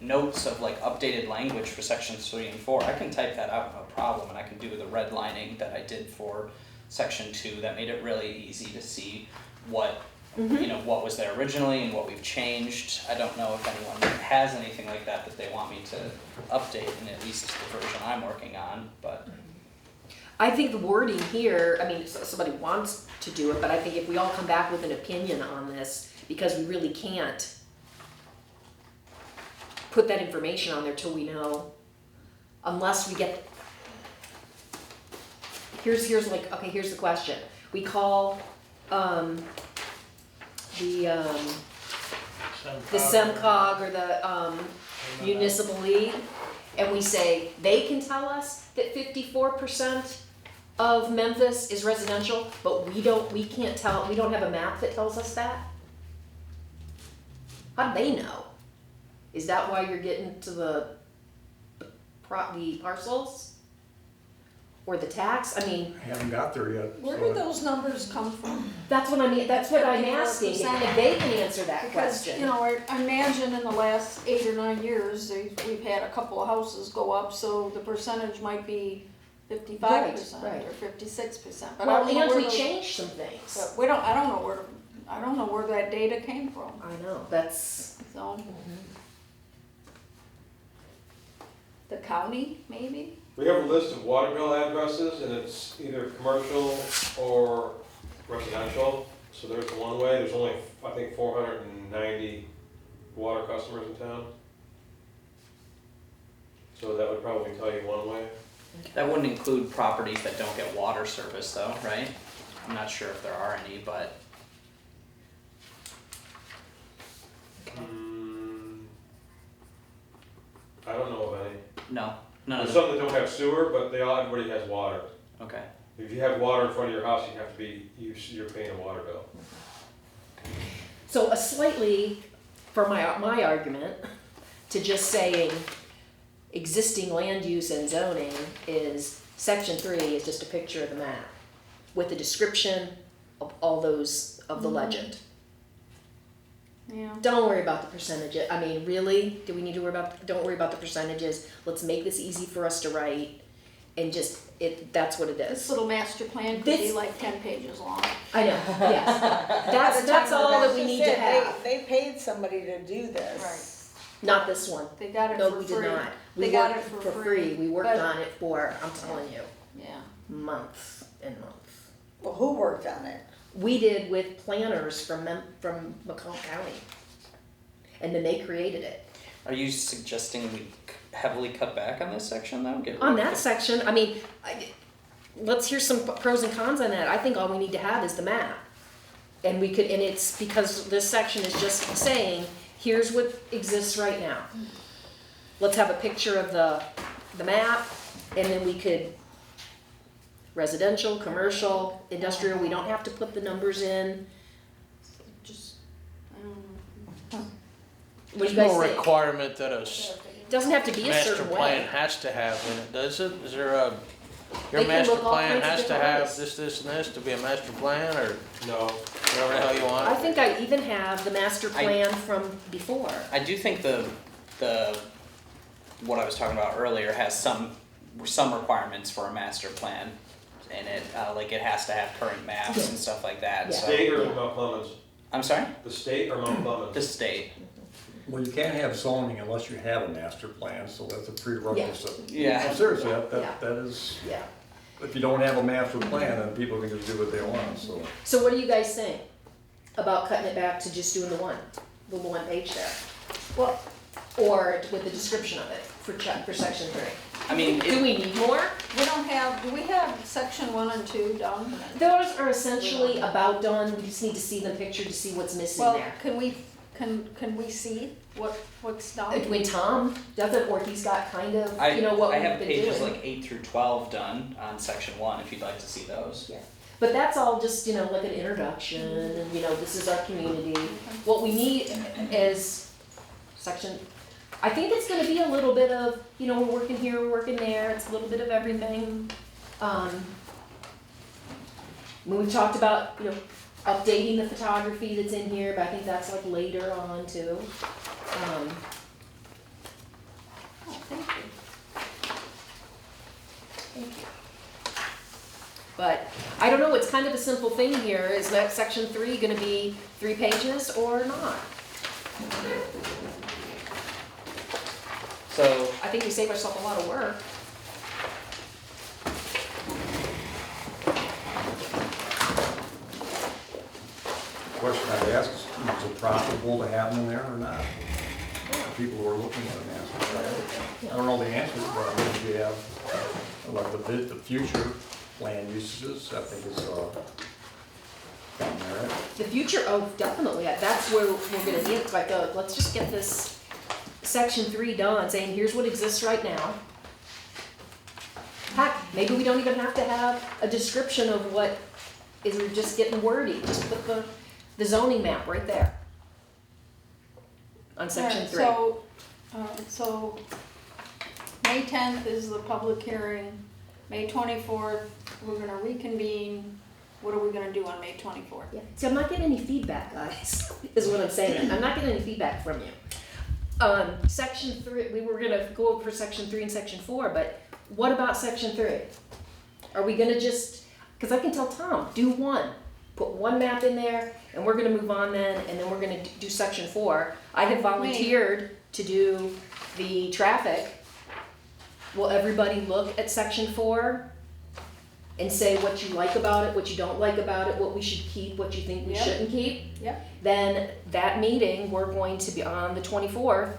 notes of like updated language for sections 3 and 4, I can type that out, no problem, and I can do the redlining that I did for section 2, that made it really easy to see what, you know, what was there originally and what we've changed. I don't know if anyone has anything like that they want me to update in at least the version I'm working on, but. I think the wording here, I mean, if somebody wants to do it, but I think if we all come back with an opinion on this, because we really can't put that information on there till we know, unless we get, here's like, okay, here's the question. We call, the SEMCOG or the, municipal league, and we say, they can tell us that 54% of Memphis is residential, but we can't tell, we don't have a map that tells us that? How do they know? Is that why you're getting to the parcels? Or the tax? I mean, I haven't got there yet. Where so did those numbers come from? that's what I mean, that's what I'm asking, if they can answer that Because, question. you know, I imagine in the last 8 or 9 years, we've had a couple of houses go up, so the percentage might be 55% Right. or 56%. But I Well, don't know and where we those- changed some things. But I don't know where that data came from, I know, that's, so. The county, maybe? We have a list of water bill addresses, and it's either commercial or residential. So there's the one way, there's only, I think, 490 water customers in town. So that would probably tell you one way. That wouldn't include properties that don't get water service though, right? I'm not sure if there are any, but I don't know of any. no, none of There's them. some that don't have sewer, but everybody has water. Okay. If you have water in front of your house, you have to be, you're paying a water bill. so a slightly, for my argument, to just saying existing land use and zoning is, section 3 is just a picture of the map with a description of all those, of the legend. Yeah. Don't worry about the percentages, I mean, really, do we need to worry about, don't worry about the percentages, let's make this easy for us to write, and just, that's what it This is. little master plan could be This- like 10 pages long. I know, yes, that's all that we need to have, They paid somebody to do this. not this one. They got it No, for we free. did not. They We got worked it for free. We worked But- on it for, I'm telling you, Yeah. months and months. Well, who worked on it? We did with planners from Macomb County. And then they created it. Are you suggesting we heavily cut back on this section though? Get rid On of that the- section, I mean, let's hear some pros and cons on that. I think all we need to have is the map. And we could, and it's because this section is just saying, here's what exists right now. Let's have a picture of the map, and then we could, residential, commercial, industrial, we don't have to put the numbers in. Just, I don't know. What do you There's guys no think? requirement that a Doesn't have to be a master certain plan way. has to have in it, does it? Is there a, They your can master look all plan kinds of has to different have ways. this, and this to be a master plan, or No, whatever the hell you want? I think I even have the master plan from before. I do think the what I was talking about earlier has some requirements for a master plan. in it, like it has to have current maps and stuff like that, Yeah. so. State or Yeah. Mount Clemens? I'm sorry? The state or Mount Clemens? The state. Well, you can't have zoning unless you have a master plan, so that's a prerequisite. Yeah. No, seriously, Yeah. that is, Yeah. if you don't have a master plan, then people can just do what they want, so. So what do you guys think about cutting it back to just doing the one page there? Well, Or with the description of it for section 3? I mean, Do we need more? do we have section 1 and 2 done? Those are essentially about done, we just need to see the picture to see what's missing Well, there. can we see what's done? When Tom does it, or he's got kind of, I, you know, what I we've have been pages doing. like 8 through 12 done on section 1, if you'd like to see those. Yeah, but that's all just, you know, like an introduction, and, you know, this is our community. What we need is section, I think it's gonna be a little bit of, you know, we're working here, we're working there, it's a little bit of everything. When we talked about, you know, updating the photography that's in here, but I think that's like later on too. Oh, thank you. Thank you. But I don't know, it's kind of a simple thing here. Is that section 3 gonna be 3 pages or not? So, I think we save ourselves a lot of work. Question I'd ask is it profitable to have them in there or not? People who are looking at an master plan. I don't know the answer, but maybe you have, like the future land uses, I think is, down there. The future, oh, definitely, that's where we're gonna need, like, let's just get this section 3 done, saying here's what exists right now. Heck, maybe we don't even have to have a description of what is, we're just getting wordy, just put the zoning map right there. On section Alright, 3. So, May 10th is the public hearing. May 24th, we're gonna reconvene. What are we gonna do on May 24th? Yeah. See, I'm not getting any feedback, guys, is what I'm saying. I'm not getting any feedback from you. Section 3, we were gonna go over section 3 and section 4, but what about section 3? Are we gonna just, because I can tell Tom, do one, put one map in there, and we're gonna move on then, and then we're gonna do section 4. I have volunteered to do the traffic. Will everybody look at section 4? And say what you like about it, what you don't like about it, what we should keep, what you think we Yep. shouldn't keep. Yep. Then that meeting, we're going to be on the 24th,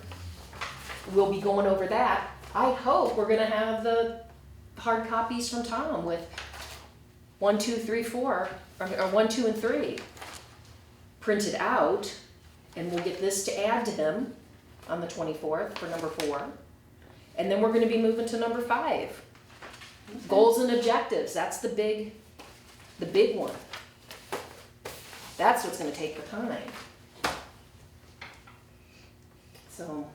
we'll be going over that. I hope we're gonna have the hard copies from Tom with 1, 2, 3, 4, or 1, 2, and 3 printed out, and we'll get this to add to him on the 24th for number 4. And then we're gonna be moving to number 5. Goals and objectives, that's the big one. That's what's gonna take the time. So,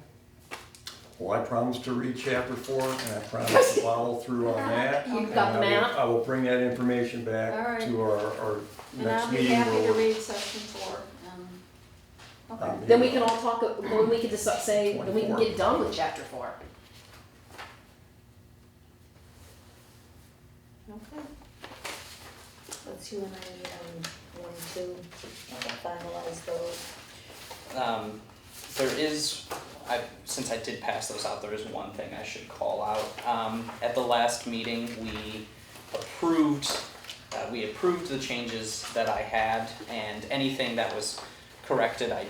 Well, I promised to read chapter 4, and I promised to follow through on that. you've got the And map? I will bring that information back Alright. to our And next I'll be meeting. happy to where read section 4. Okay. then we can all talk, when we can decide, say, then we can get done with chapter 4. Okay. Let's you and I meet on 1, 2, and finalize those. there is, since I did pass those out, there is one thing I should call out. At the last meeting, we approved the changes that I had, and anything that was corrected, I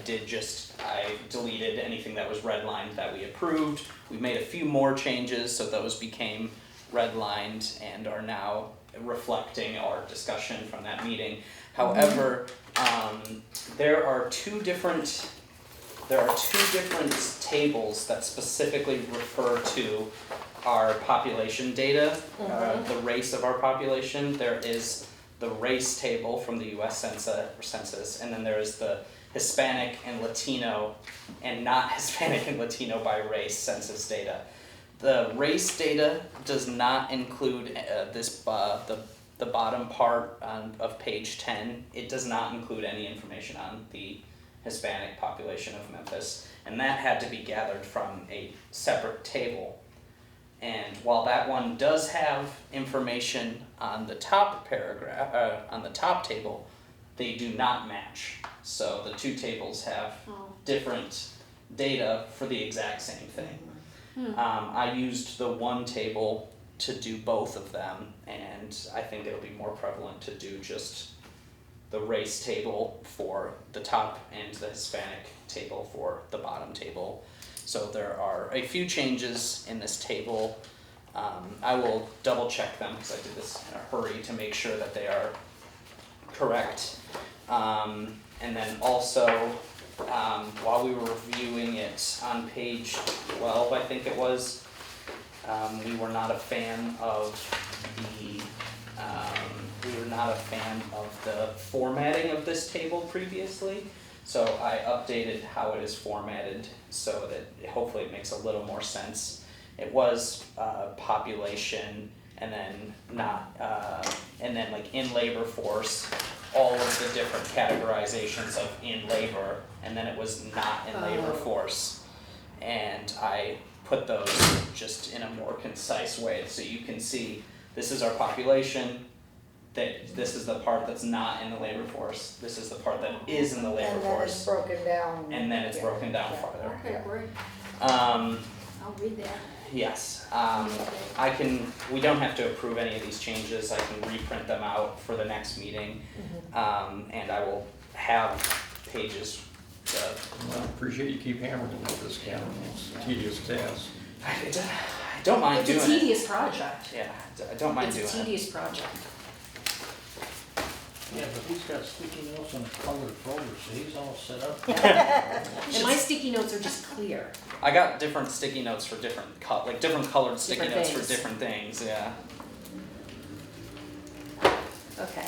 deleted anything that was redlined that we approved. We made a few more changes, so those became redlined and are now reflecting our discussion from that meeting. However, there are two different tables that specifically refer to our population data, the race of our population. There is the race table from the US Census, and then there is the Hispanic and Latino, and not Hispanic and Latino by race census data. The race data does not include the bottom part of page 10. It does not include any information on the Hispanic population of Memphis, and that had to be gathered from a separate table. And while that one does have information on the top paragraph, on the top table, they do not match. So the two tables have Oh. different data for the exact same thing. I used the one table to do both of them, and I think it'll be more prevalent to do just the race table for the top and the Hispanic table for the bottom table. So there are a few changes in this table. I will double check them because I did this in a hurry to make sure that they are correct. And then also, while we were reviewing it on page 12, I think it was, we were not a fan of the formatting of this table previously. So I updated how it is formatted so that hopefully it makes a little more sense. It was population and then and then like in labor force, all of the different categorizations of in labor, and then it was not in labor force. And I put those just in a more concise way so you can see this is our population, that this is the part that's not in the labor force, this is the part that is in the labor And then it's force, broken down. and then it's Yeah. broken down Yeah. farther. Okay, great. Um, I'll read that. yes, we don't have to approve any of these changes, I can reprint them out for the next meeting. And I will have pages, I appreciate you keep hammering with this, Ken, it's a tedious task. I don't mind doing It's it. a tedious project. Yeah, I don't mind doing It's a it. tedious project. Yeah, but he's got sticky notes on a colored folder, so he's all set up. And my sticky notes are just clear. I got different sticky notes for different different colored sticky Different notes things. for different things, yeah. Okay.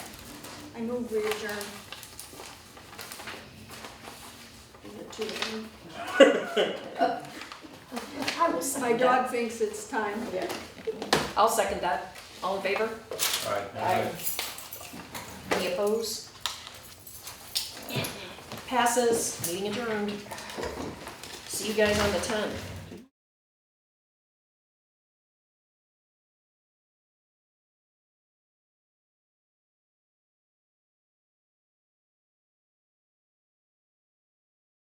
I move we adjourn. Is it too late? I will My second dog that. thinks it's time. Yeah. I'll second that. All in favor? Alright. Any opposed? Passes, meeting adjourned. See you guys on the 10th.